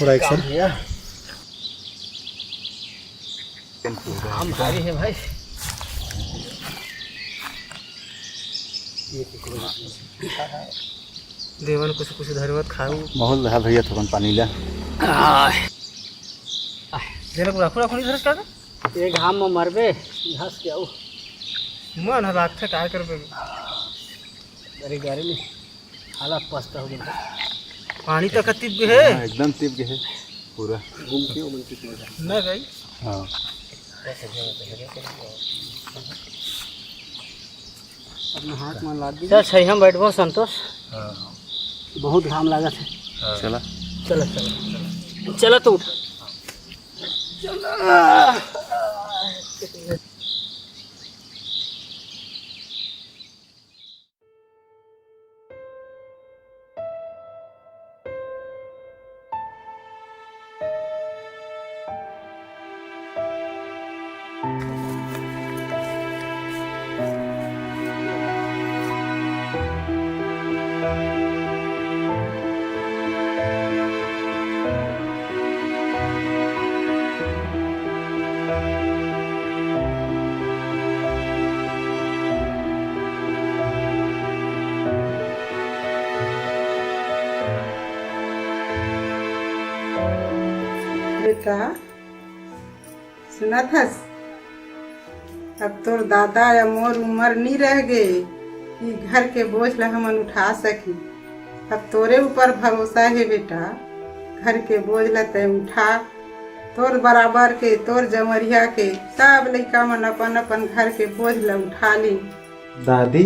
थोड़ा एक सर हम भारी है भाई। देवन कुछ कुछ धरवत खाऊ बहुत रहा भैया, थोड़ा पानी ले। जेल को रखो नहीं धरस का ये घाम में मरबे घास के आऊ मन हलाक थे काय करबे। अरे गाड़ी में हालत पछता हो गया। पानी तक तिब गए है। हाँ, एकदम तिब गए है पूरा। घूम के मन कितना न गई। हाँ अपना हाथ में लाग चल सही हम बैठबो संतोष। बहुत घाम लागत है। चला चलो चलो चलो तो उठ। बेटा सुना था अब तोर दादा या मोर उम्र नहीं रह गए कि घर के बोझ ला हमन उठा सकी। अब तोरे ऊपर भरोसा है बेटा, घर के बोझ ला तय उठा। तोर बराबर के तोर जमरिया के सब लइका मन अपन अपन घर के बोझ ला उठा ली। दादी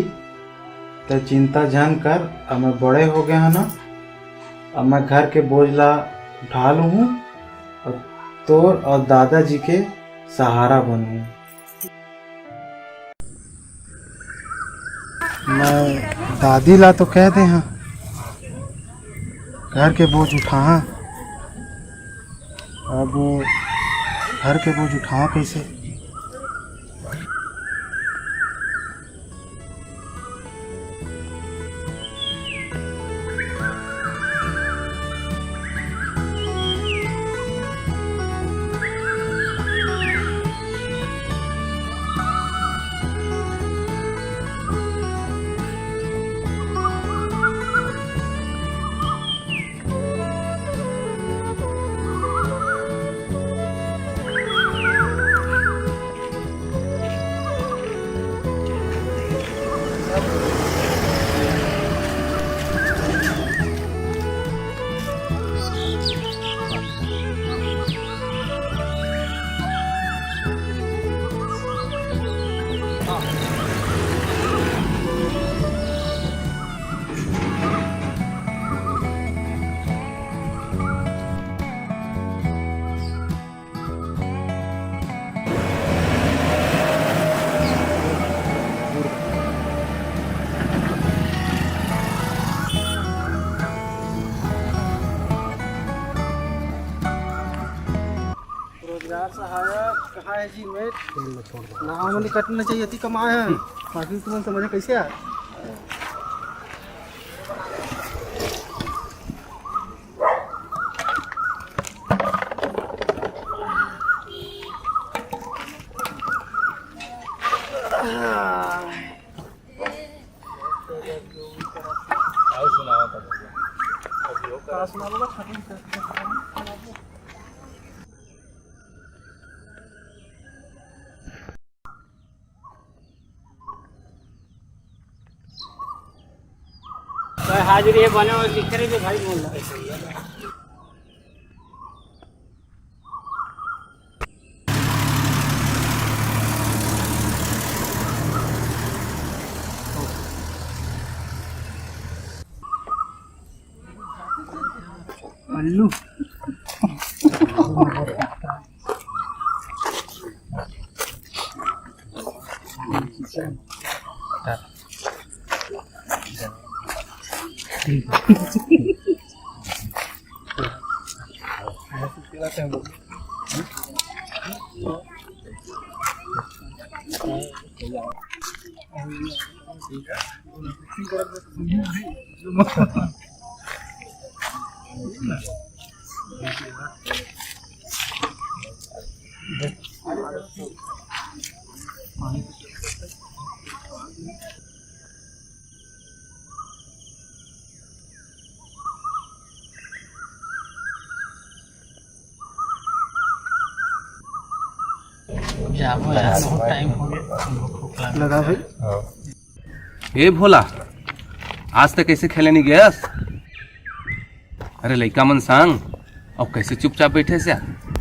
तो चिंता जान कर, अब मैं बड़े हो गए हैं ना, अब मैं घर के बोझ ला उठा लूँ हूँ और तोर और दादाजी के सहारा बनूँ। मैं दादी ला तो कह दे हाँ घर के बोझ उठा। अब घर के बोझ उठाओ कैसे? रोजगार सहाय जी मैं ना मैंने कटना चाहिए थी कमाए हैं बाकी तुम समझे कैसे है हाजिरी है बने और लिख रहे थे भाई बोल रहा मल्लू टाइम हो गया लगा भाई ए भोला आज तक कैसे खेले नहीं गयस अरे लड़का मन सांग और कैसे चुपचाप बैठे से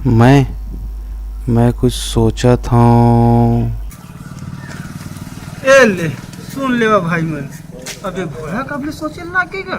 मैं कुछ सोचा था ए ले सुन ले भाई मन अबे भोला कब ले सोचे लागेगा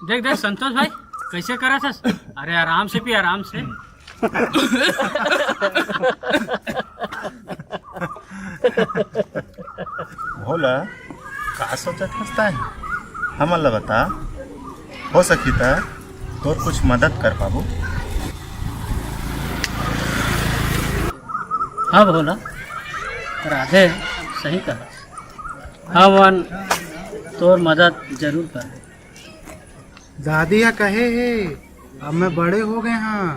देख देख संतोष भाई कैसे करा था अरे आराम से भी आराम से भोला का सोचत हंसता है हम बता हो सकी था तो कुछ मदद कर पाबू हाँ भोला राधे सही कहा हाँ वन तोर मदद जरूर कर दादिया कहे है अब मैं बड़े हो गए हाँ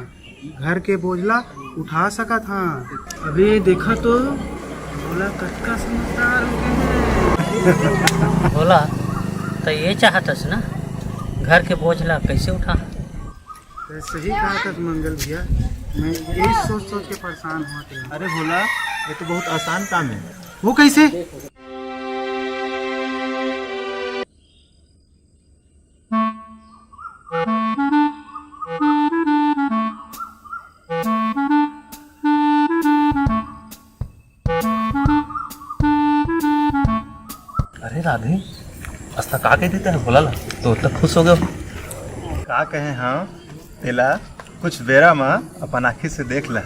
घर के बोझला उठा सका था अभी देखा तो भोला कटका समझदार हो गए भोला तो ये चाहतस ना घर के बोझला कैसे उठा सही कहा था मंगल भैया मैं यही सोच के परेशान हुआ था अरे भोला ये तो बहुत आसान काम है वो कैसे अरे राधे अस्ता का कह देते हैं भोला ला तो तक खुश हो गए का कहे हाँ तेला कुछ बेरा माँ अपन आँखी से देख ला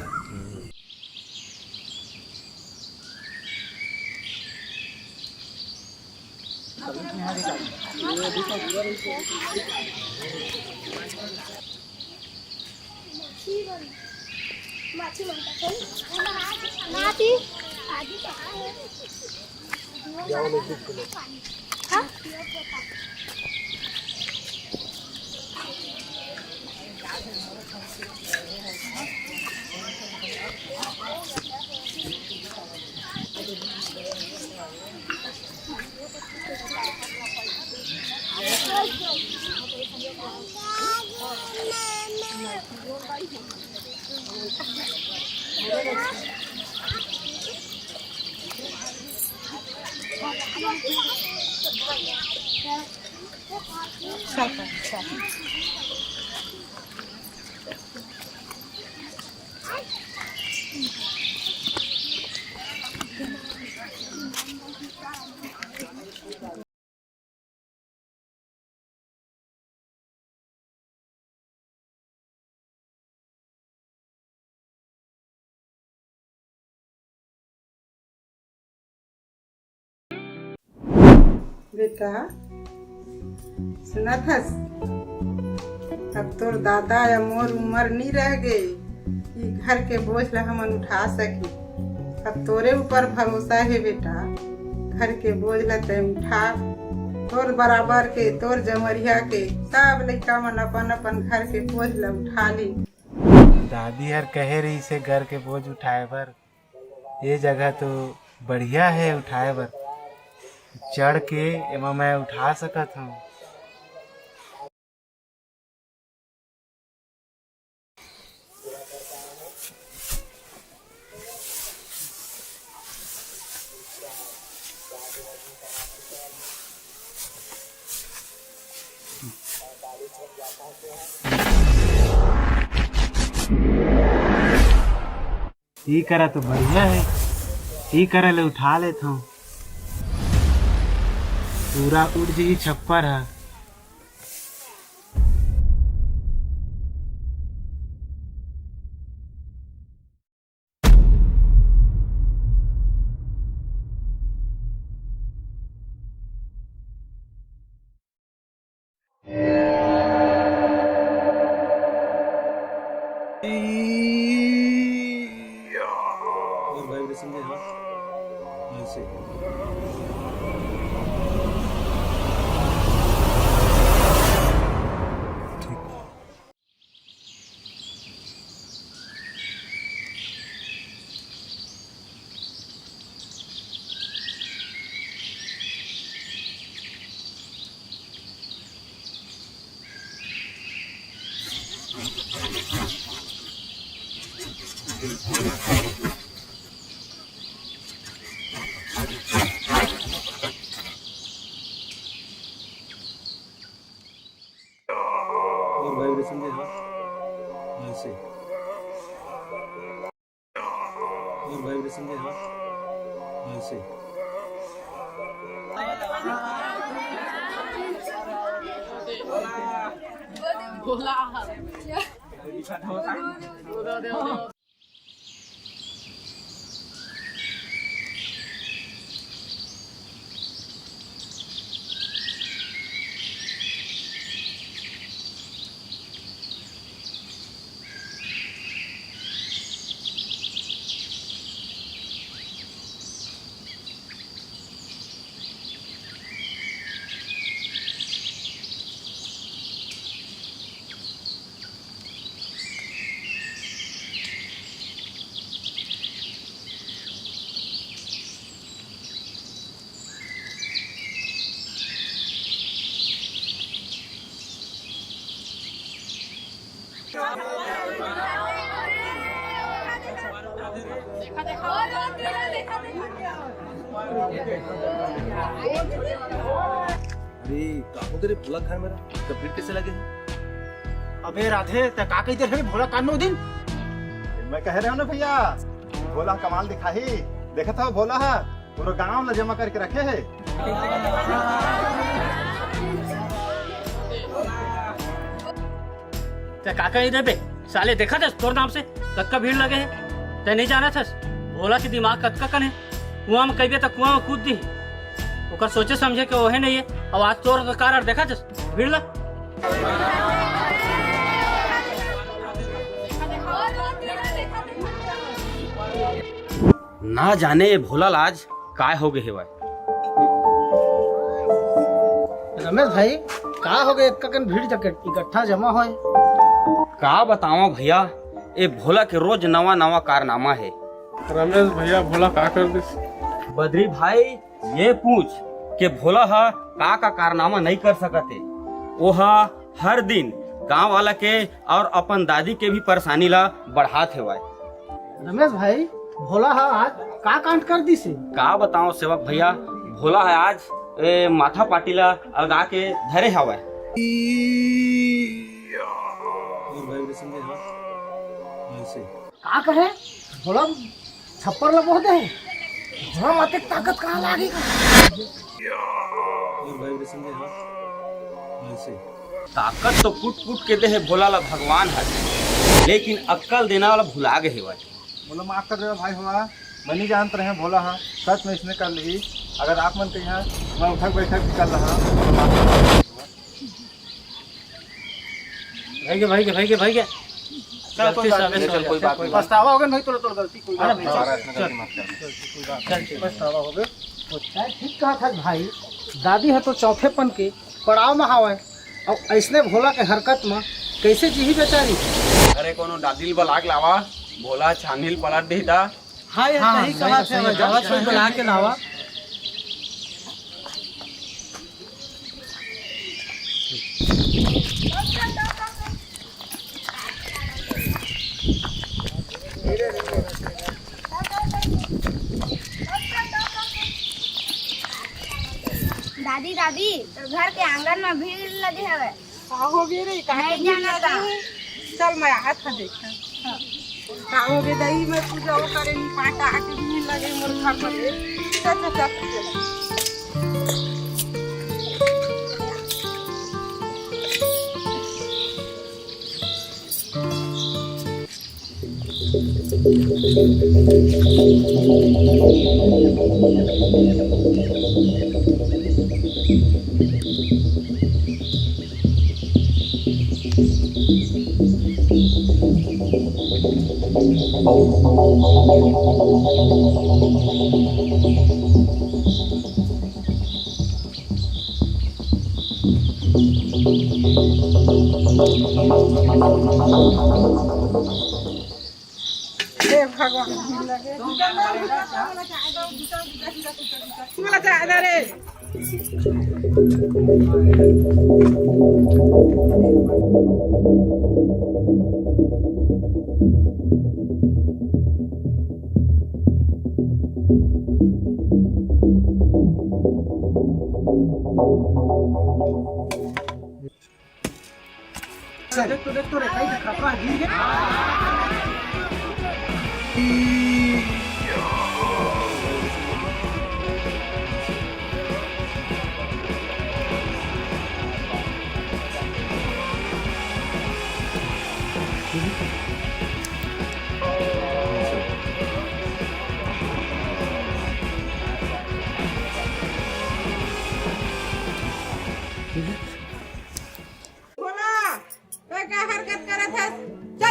बेटा सुना था, अब तोर दादा या मोर उम्र नहीं रह गई कि घर के बोझ ला हमन उठा सकी। अब तोरे ऊपर भरोसा है बेटा, घर के बोझ ला तय उठा। तोर बराबर के, तोर जमरिया के सब लइका मन अपन अपन घर के बोझ ला उठा ली। दादी हर कहे रही से घर के बोझ उठाए बर, ये जगह तो बढ़िया है उठाए बर, चढ़ के एमा मैं उठा सकत हूँ। ये करा तो बढ़िया है, ये करा ले उठा लेता हूँ। पूरा उड़ जी छप्पर है। और वाइब्रेशन दे ऐसे, और वाइब्रेशन दे ऐसे। अरे काहू तेरे भोला खाए मेरा कपड़े कैसे लगे? अबे राधे ते का कही दे भोला कानो दिन। मैं कह रहा हूँ ना भैया, भोला कमाल दिखा ही। देखा था भोला है पूरा गांव ला जमा करके रखे है। ते काका इधर पे साले देखा था तोर नाम से कतका भीड़ लगे है। ते नहीं जाना था भोला के दिमाग कतका कन है। कुआं में कहिए तो कुआं में कूद दी, ओकर सोचे समझे के ओहे नहीं है। अब आज तोर का कारण देखा था भीड़ लग। ना जाने ये भोला लाज काय हो गए है भाई। रमेश भाई का हो गए ककन भीड़ जकट इकट्ठा जमा होए। का बतावा भैया, ये भोला के रोज नवा नवा कारनामा है। रमेश भैया भोला का कर दिस? बद्री भाई ये पूछ के भोला हा का कारनामा नहीं कर सकते। वो हा हर दिन गांव वाला के और अपन दादी के भी परेशानी ला बढ़ात है। रमेश भाई भोला हा आज का कांड कर दी से? का बताओ सेवक भैया, भोला है आज माथा पाटीला अलगा के धरे हवा। का करे भोला छप्पर ला बहुत है। भोला माते ताकत कहाँ लागेगा? ताकत तो कूट कूट के दे है भोला ला भगवान है, लेकिन अक्कल देना वाला भुला गए है। बोला माफ कर दे भाई, हुआ मैं नहीं जानते रहे भोला है, सच में इसने कर ली। अगर आप मन के यहाँ मैं उठक बैठक भी कर रहा भाई के चल कोई बात नहीं, चल कोई बात नहीं। पछतावा हो गया नहीं तो गलती कोई बात नहीं। चल पछतावा हो गया। ठीक कहा था भाई, दादी है तो चौथेपन के पड़ाव में हावे और ऐसने भोला के हरकत में कैसे जी बेचारी। अरे कोनो दादिल बलाक लावा, भोला छानिल पलट देता। हाँ यही कहा था, जावा छोड़ बना के लावा। दादी दादी तो घर के आंगन में भीड़ लगे हवे। हो गए रे काहे नहीं जाना था। चल मैं हाथ देखा। हां हो गए दही में पूजा वो करे नी पाटा आके भीड़ लगे मोर घर पर। चल हे भगवान भीड़ लगे। मला जायला रे। देख तो रे कहीं खतरा गिर गया।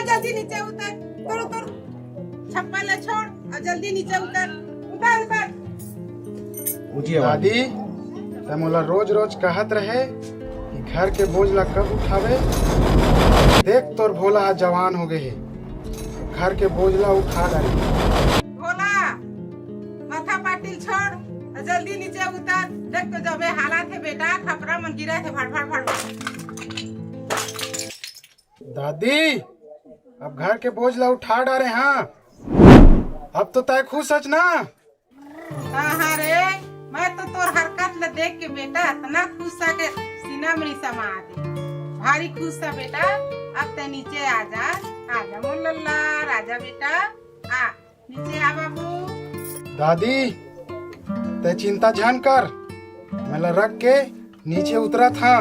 जल्दी नीचे उतर, उतर छप्पा ले छोड़ और जल्दी नीचे उतर। दादी ते मोला रोज रोज कहत रहे कि घर के बोझ ला कब उठावे। देख तोर भोला आज जवान हो गए है, घर के बोझ ला उठा डाली। भोला माथा पाटिल छोड़ और जल्दी नीचे उतर। देख तो जबे हालात है बेटा, खपरा मन गिरा है फड़ फड़ फड़। दादी अब घर के बोझ ला उठा डाले। हाँ अब तो तय खुश सच ना। हाँ रे, मैं तो तोर हरकत ले देख के बेटा इतना खुश सा के सीना में समा दे। भारी खुश सा बेटा। अब ते नीचे आजा, आजा मोर लल्ला, राजा बेटा आ नीचे आ बाबू। दादी ते चिंता झन कर, मैं रख के नीचे उतरा था।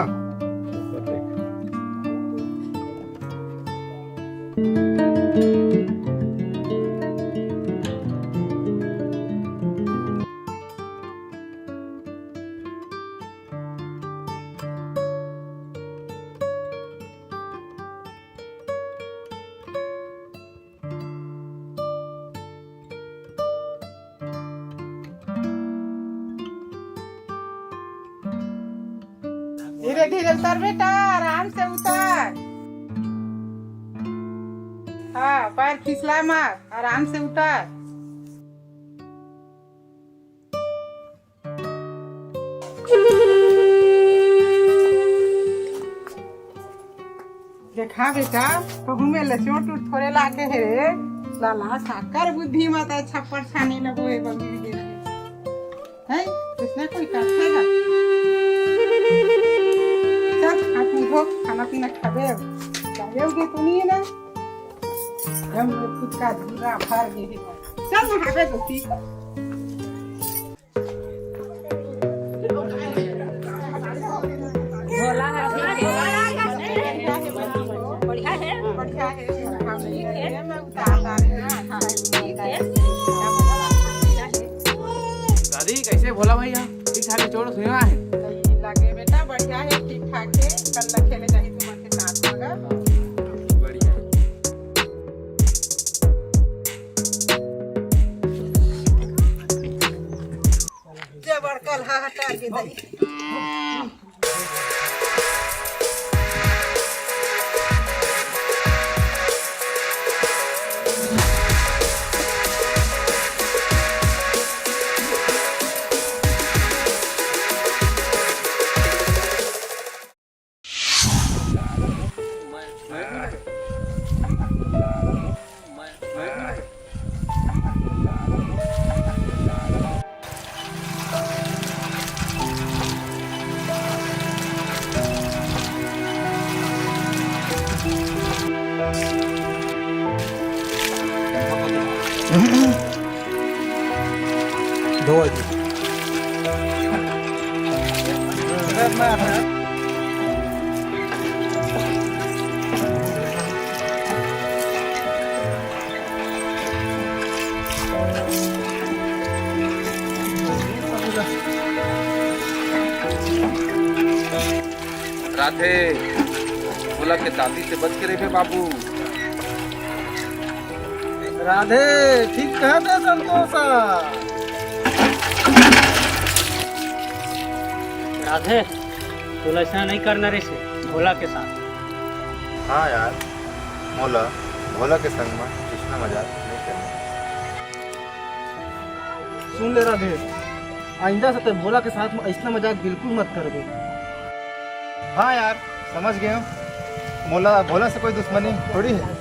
धीरे धीरे उतर बेटा, आराम से उतर। हाँ पैर फिसला मत, आराम से उतर। देखा बेटा कहूँ में लचोट उठ थोड़े लागे है रे। लाला साकर बुद्धि मत है, छप्पर छाने लगो है बंदी गिर है। इसने कोई काटेगा। चल हाथ मुंह धो, खाना पीना खाबे। जाओगे तो नहीं है ना, हम खुद का धूरा भर गए। चल नहाबे तो ठीक। भोला है, बढ़िया है, बढ़िया है। मैं उतार दादी कैसे भोला बोला भैया ठीक ठाक चोट हुआ है लगे बेटा बढ़िया है ठीक ठाक है कल खेले जाही तुम के साथ मगर जबर कल हटा के दई दो राधे बोला के दादी से बच के रहे बाबू राधे ठीक कहते संतोषा राधे तू ऐसा नहीं करना रे से भोला के साथ। हाँ यार मोला भोला के संग में कृष्णा मजाक नहीं करना। सुन ले राधे आइंदा से तो भोला के साथ में ऐसा मजाक बिल्कुल मत कर दे। हाँ यार समझ गए हम मोला भोला से कोई दुश्मनी थोड़ी है।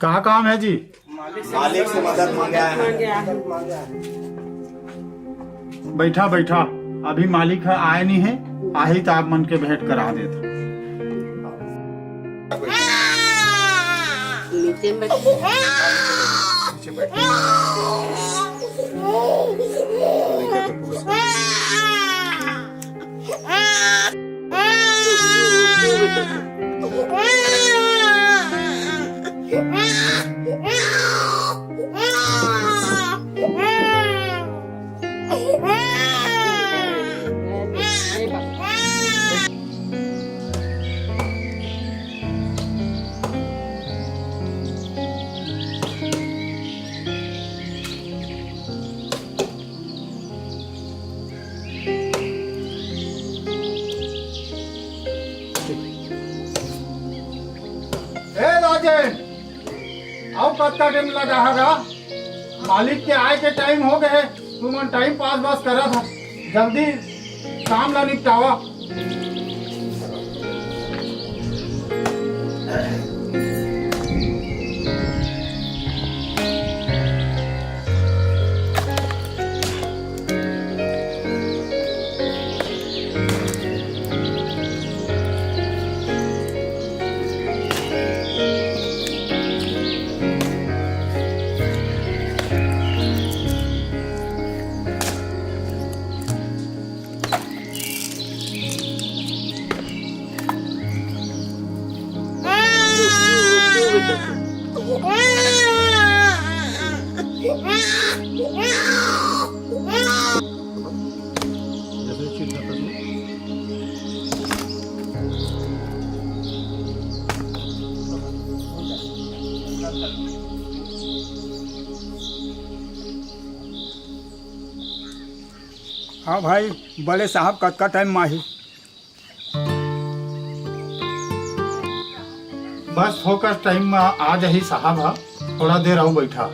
कहाँ काम है जी? मालिक से मदद मांगे हैं। बैठा बैठा अभी मालिक है आए नहीं है आही तो आप मन के भेंट करा देता। नीचे में अब कत्ता टाइम लगा है मालिक के आए के टाइम हो गए तुम टाइम पास बस करा था जल्दी काम ला निपटावा। हाँ भाई बड़े साहब कतका टाइम माही बस फोकस टाइम में आ जाही साहब हा थोड़ा देर आओ बैठा।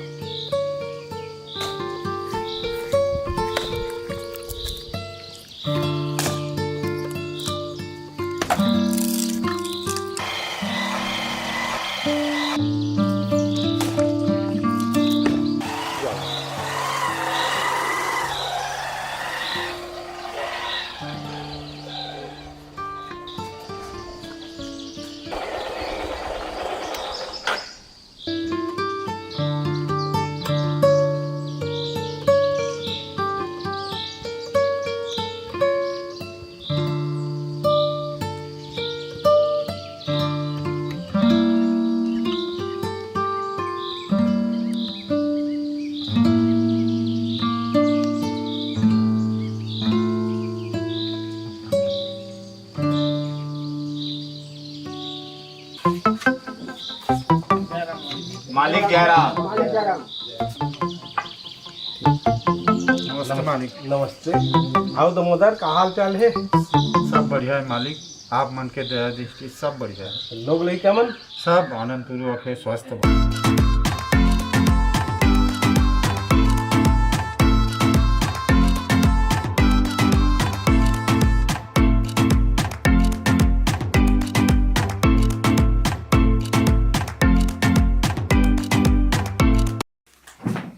मालिक जयराम। नमस्ते मालिक। नमस्ते। आओ दमोदर, का हाल चाल है? सब बढ़िया है मालिक, आप मन के दया दृष्टि सब बढ़िया है। लोग लइका मन सब आनंद पूर्वक है, स्वस्थ बा।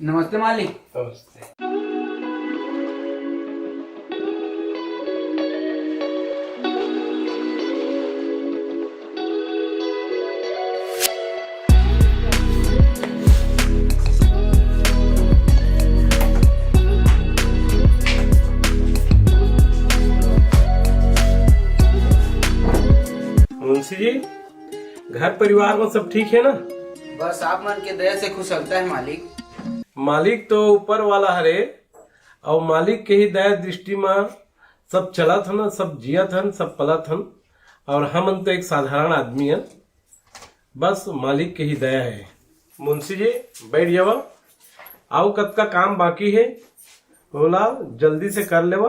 नमस्ते मालिक। नमस्ते। मुंशी जी, घर परिवार में सब ठीक है ना? बस आप मन के दया से खुशलता है मालिक। मालिक तो ऊपर वाला हरे, और मालिक के ही दया दृष्टि में सब चलत हन, सब जियत हन, सब पलत हन, और हम तो एक साधारण आदमी है, बस मालिक के ही दया है। मुंशी जी बैठ जावा, आओ कद का काम बाकी है, बोला जल्दी से कर लेवा।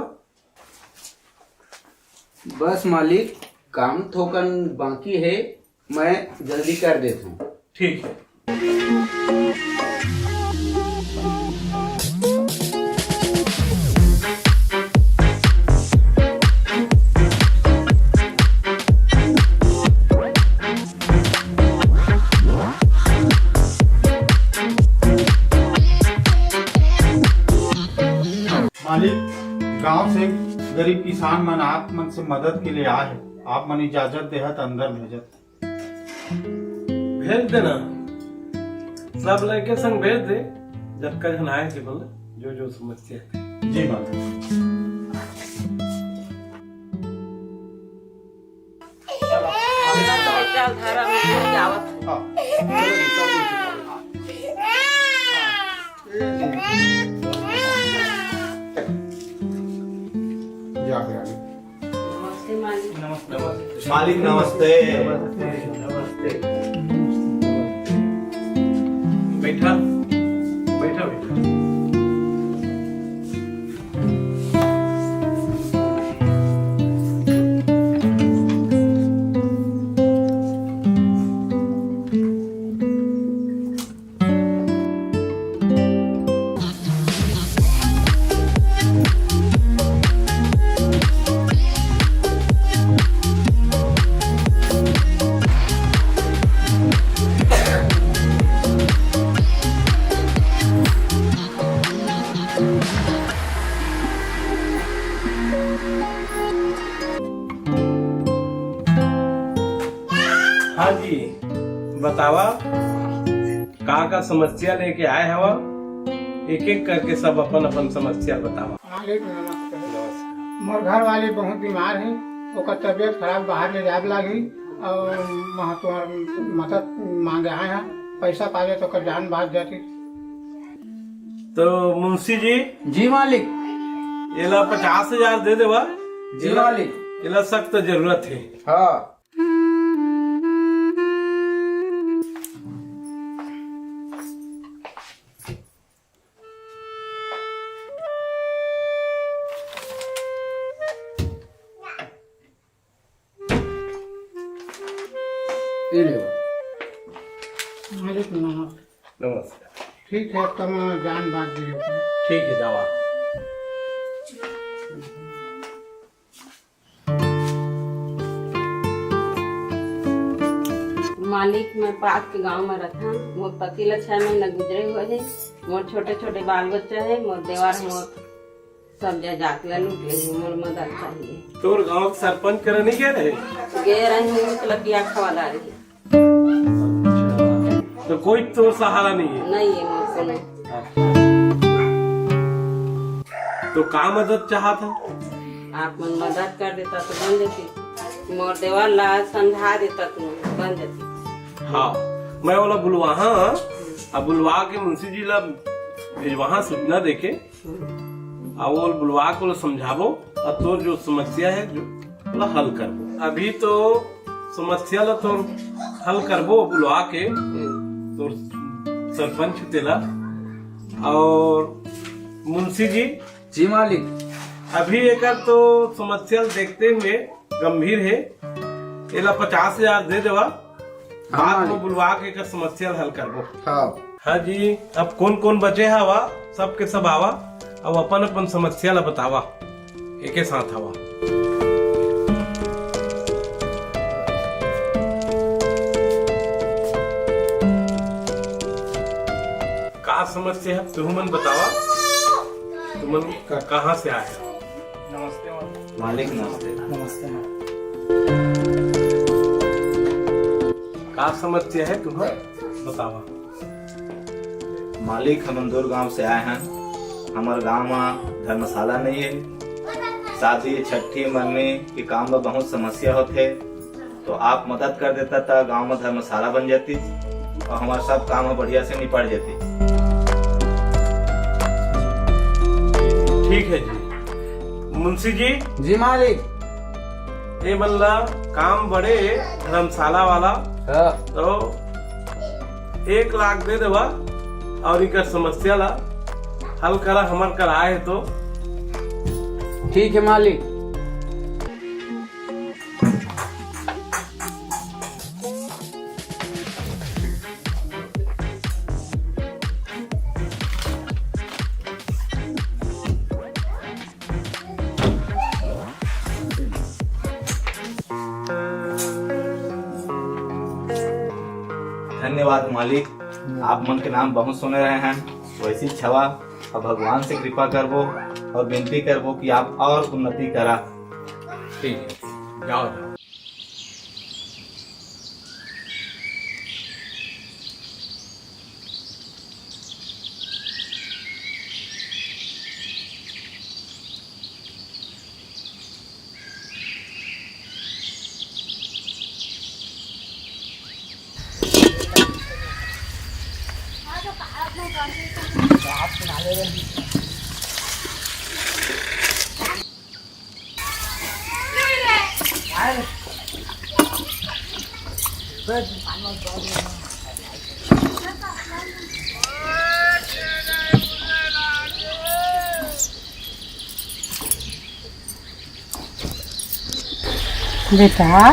बस मालिक काम थोकन बाकी है, मैं जल्दी कर देता हूँ। ठीक है। मालिक, गांव से गरीब किसान मन आप मन से मदद के लिए आए है, आप मन इजाजत देहत अंदर भेजत। भेज देना, सब लड़के संग भेज दे, जब का जन आए थे बोले जो जो समस्या है। जी मालिक। नमस्ते मालिक। नमस्ते मालिक नमस्ते। बैठा बैठा बैठा। हाँ जी, बतावा का समस्या लेके आए हवा? एक एक करके सब अपन अपन समस्या बतावा। मालिक नमस्ते। मोर घर वाली बहुत बीमार है, ओकर तबियत खराब, बाहर ले जाब लागी, और तुम्हार मदद मांगे आए हैं। पैसा पाले तो कर जान बाज जाती। तो मुंशी जी। जी मालिक। इला 50,000 दे देवा। जी मालिक। इला सख्त जरूरत है। हाँ। मालिक नमस्ते। नमस्कार। ठीक है, तुम जान बाज दियो। ठीक है, जावा। मालिक, मैं पास के गांव में रहता हूँ। मोर पति ला 6 महीना गुजरे हुए है। मोर छोटे छोटे बाल बच्चा है। मोर देवार मोर सब जात ला लूट ले। मोर मदद चाहिए। तोर गांव के सरपंच करे नहीं गए रहे? गए रही, तो लपिया खवाला रही। तो कोई तो सहारा नहीं है? नहीं है मोर को। तो का मदद चाहा था? आप मन मदद कर देता तो बन देती। मोर देवार ला समझा देता तो बन देती। हाँ, मैं वाला बुलवाहा, अब बुलवा के मुंशी जी ला भिजवाहा सूचना देके, और वो बुलवा को समझाबो, और तो जो समस्या है जो हल करबो। अभी तो समस्या ला तो हल करबो बुलवा के, तो सरपंच तेला। और मुंशी जी मालिक, अभी एक तो समस्या देखते हुए गंभीर है, एला 50,000 दे देवा, बाद में बुलवा के एकर समस्या हल करबो। हाँ जी, अब कौन कौन बचे हवा सबके सब आवा और अपन अपन समस्या ला बतावा, एके साथ आवा। का समस्या है तुम मन बतावा, तुमन कहाँ से आए? नमस्ते मालिक। नमस्ते। नमस्ते। का समस्या है तुम्हें बतावा। मालिक, हम इंदौर गांव से आए हैं। हमारे गांव में धर्मशाला नहीं है, साथ ही छठी मरने के काम में बहुत समस्या होते, तो आप मदद कर देता था, गांव में धर्मशाला बन जाती और हमारे सब काम बढ़िया से निपट जाती। ठीक है जी। मुंशी जी मालिक, ये बल्ला काम बड़े धर्मशाला वाला, तो 1 लाख दे देवा और इकर समस्या ला हल करा, हमार कराए तो ठीक है मालिक। धन्यवाद मालिक, आप मन के नाम बहुत सुने रहे हैं, वैसी छवा और भगवान से कृपा करबो और विनती करबो कि आप और उन्नति करा। ठीक है, जाओ। बेटा,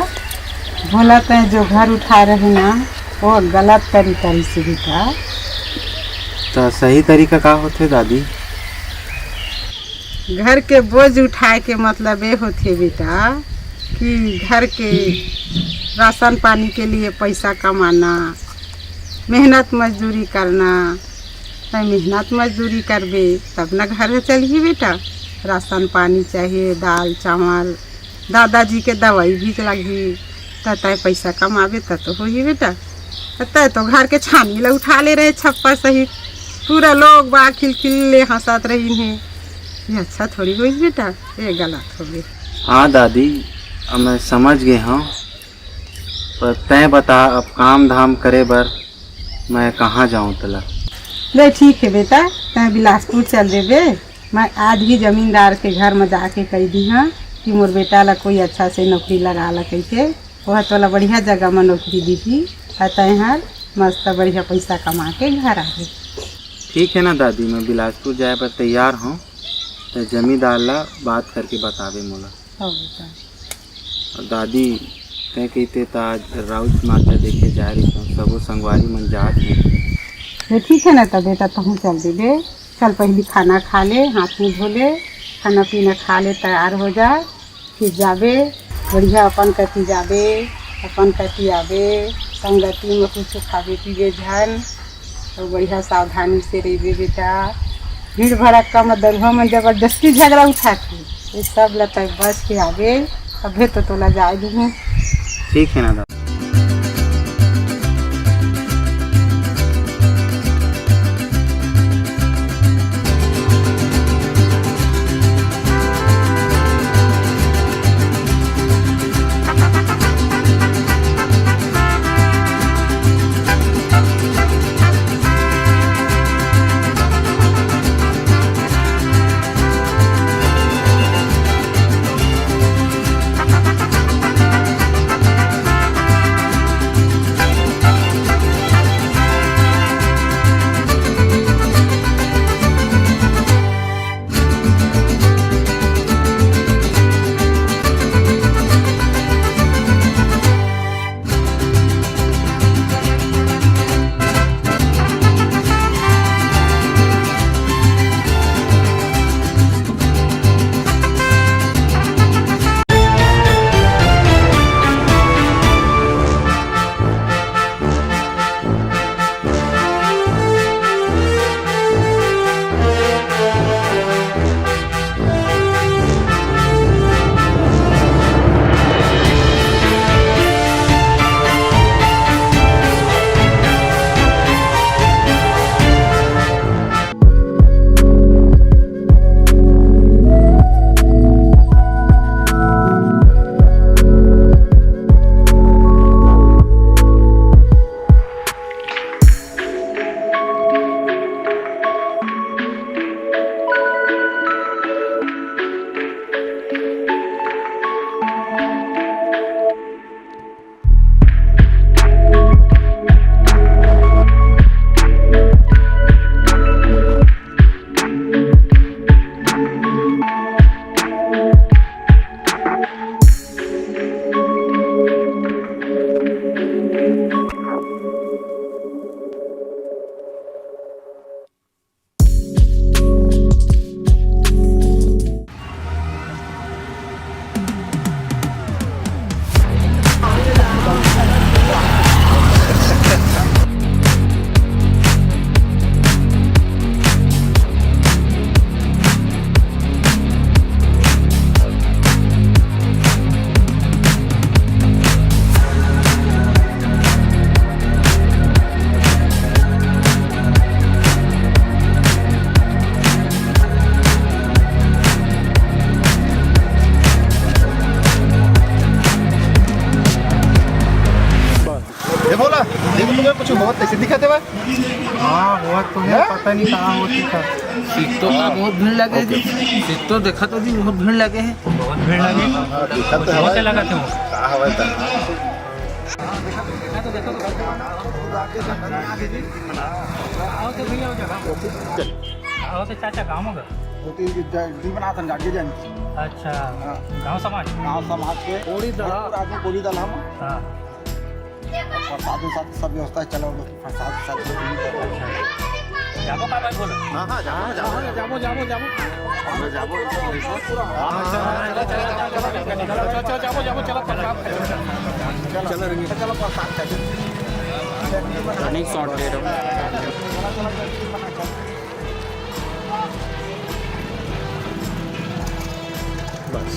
भोला तय जो घर उठा रहे ना वो गलत तरीका से बेटा। तो सही तरीका का होते दादी? घर के बोझ उठाए के मतलब ये होते बेटा कि घर के राशन पानी के लिए पैसा कमाना, मेहनत मजदूरी करना। तो मेहनत मजदूरी करबे तब ना घर चलिए बेटा। राशन पानी चाहिए, दाल चावल, दादाजी के दवाई भी लगी, तय पैसा कमावे तो हो ही बेटा। तय तो घर के छानी ला उठा ले रहे छप्पर सहित, पूरा लोग बा खिलखिल हंसत रही है। ये अच्छा थोड़ी हुई बेटा, ये गलत हो गई। हाँ दादी, अब मैं समझ गए हूँ, पर तय बता अब काम धाम करे बर मैं कहाँ जाऊँ तला? ले ठीक है बेटा, तय बिलासपुर चल देबे। मैं आज ही जमींदार के घर में जाके कह दी हाँ कि मोर बेटा ला कोई अच्छा से नौकरी लगा ला कहते, वह तो बढ़िया जगह में नौकरी दी थी, तय हर मस्त बढ़िया पैसा कमा के घर आ गए। ठीक है ना दादी, मैं बिलासपुर जाए पर तैयार हूँ, तो जमींदार ला बात करके बतावे मोला। और दादी तय कहते तो आज राउत माता देखे जा रही हूँ, सबो संगवारी मन जात है। ठीक है ना तब बेटा, तुम चल देबे। चल पहले खाना खा ले, हाथ मुँह धो ले, खाना पीना खा ले, तैयार हो जा, फिर जाबे बढ़िया अपन कटी जाबे, अपन कटी आबे, संगति में कुछ खाबे पीबे झन, तो बढ़िया सावधानी से रहिबे बेटा। भीड़ भड़क्का में दरगाह में जबरदस्ती झगड़ा उठा के ये सब लता बच के आगे, अभी तो तोला जाए दूँ। ठीक है ना दादा। तुम्हें कुछ बहुत कैसे दिखाते हुए? हाँ हुआ तो है, पता नहीं कहाँ होती था। सीटों का बहुत भीड़ लगे थी। सीटों देखा तो भी बहुत भीड़ लगे है। बहुत भीड़ लगी। देखा तो हवा लगा थे कहाँ हवा था। आओ तो चाचा गाँव में बना था गाड़ी जाने। अच्छा गाँव समाज के कोड़ी दल आदमी कोड़ी दल हम हाँ प्रसाद साथ सब व्यवस्था चलो प्रसाद साथ जाबो का भाई बोलो हाँ हाँ जाओ जाओ जामो जामो जामो जाओ चलो प्रसाद रनिंग शॉट ले रहा हूँ। बस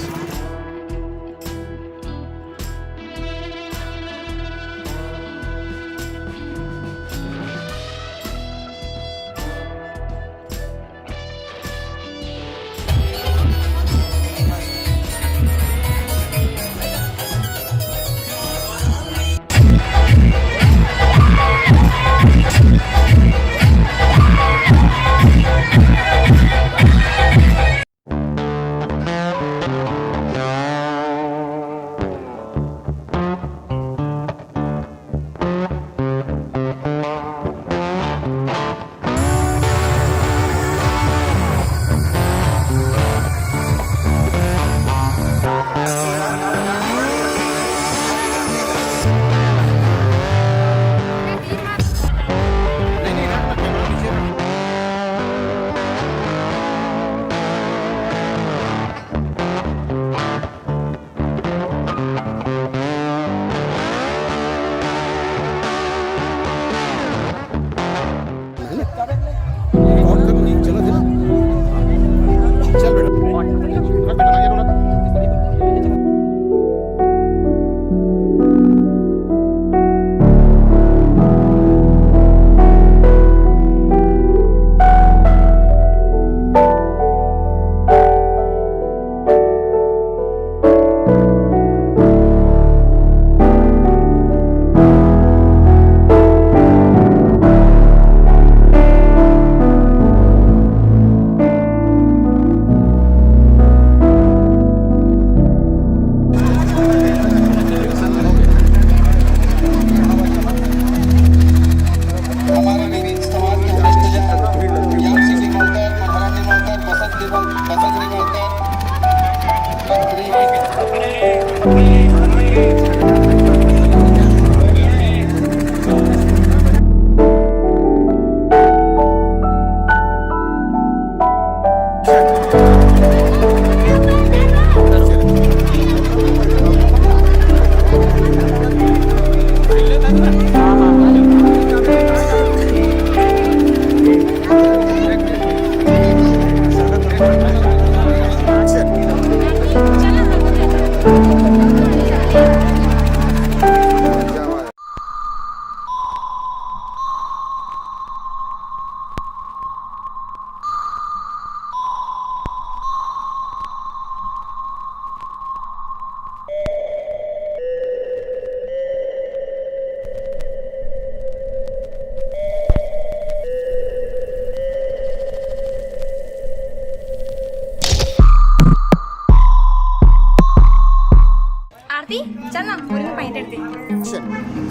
आरती चल ना पूरी में पानी डाल दे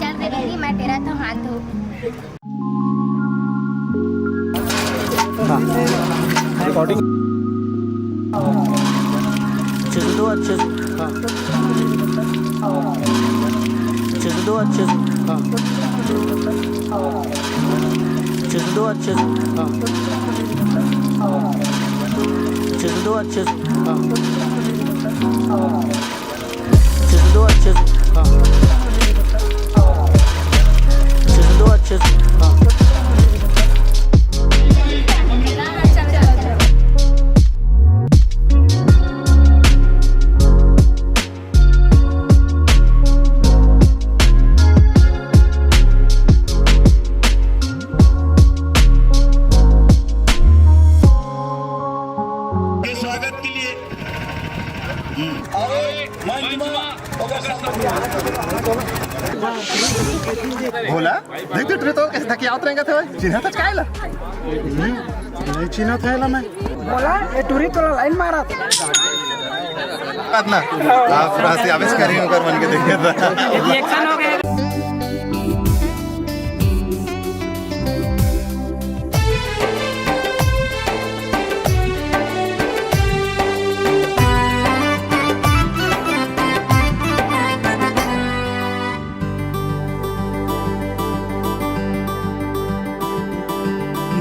चल रे दीदी मैं तेरा तो हाथ धो रिकॉर्डिंग अच्छे से दो अच्छे से हाँ अच्छे से दो अच्छे से हाँ अच्छे से दो अच्छे से हाँ अच्छे से दो अच्छे से हाँ अच्छे से दो अच्छे से हाँ अच्छे से दो अच्छे से हाँ भोला देख तो ट्रे तो कैसे धकिया उतरेंगे थे चिन्ह तो काय ला नहीं चिन्ह था ना मैं बोला ये टूरी तो लाइन मारा था ना आप रास्ते आविष्कारी होकर बन के देखे था रिएक्शन हो गया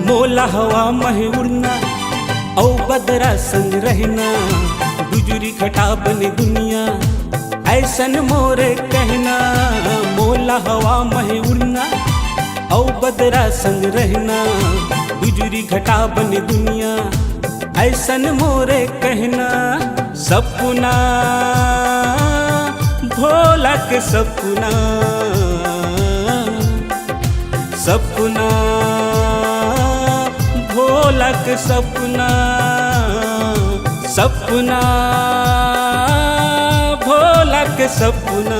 मोला हवा मह उड़ना औ बदरा संग रहना गुजरी घटा बने दुनिया ऐसन मोरे कहना मोला हवा मह उड़ना औ बदरा संग रहना गुजरी घटा बने दुनिया ऐसन मोरे कहना सपना भोला के सपना सपना भोला के सपना सपना भोला के सपना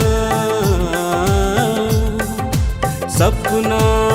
सपना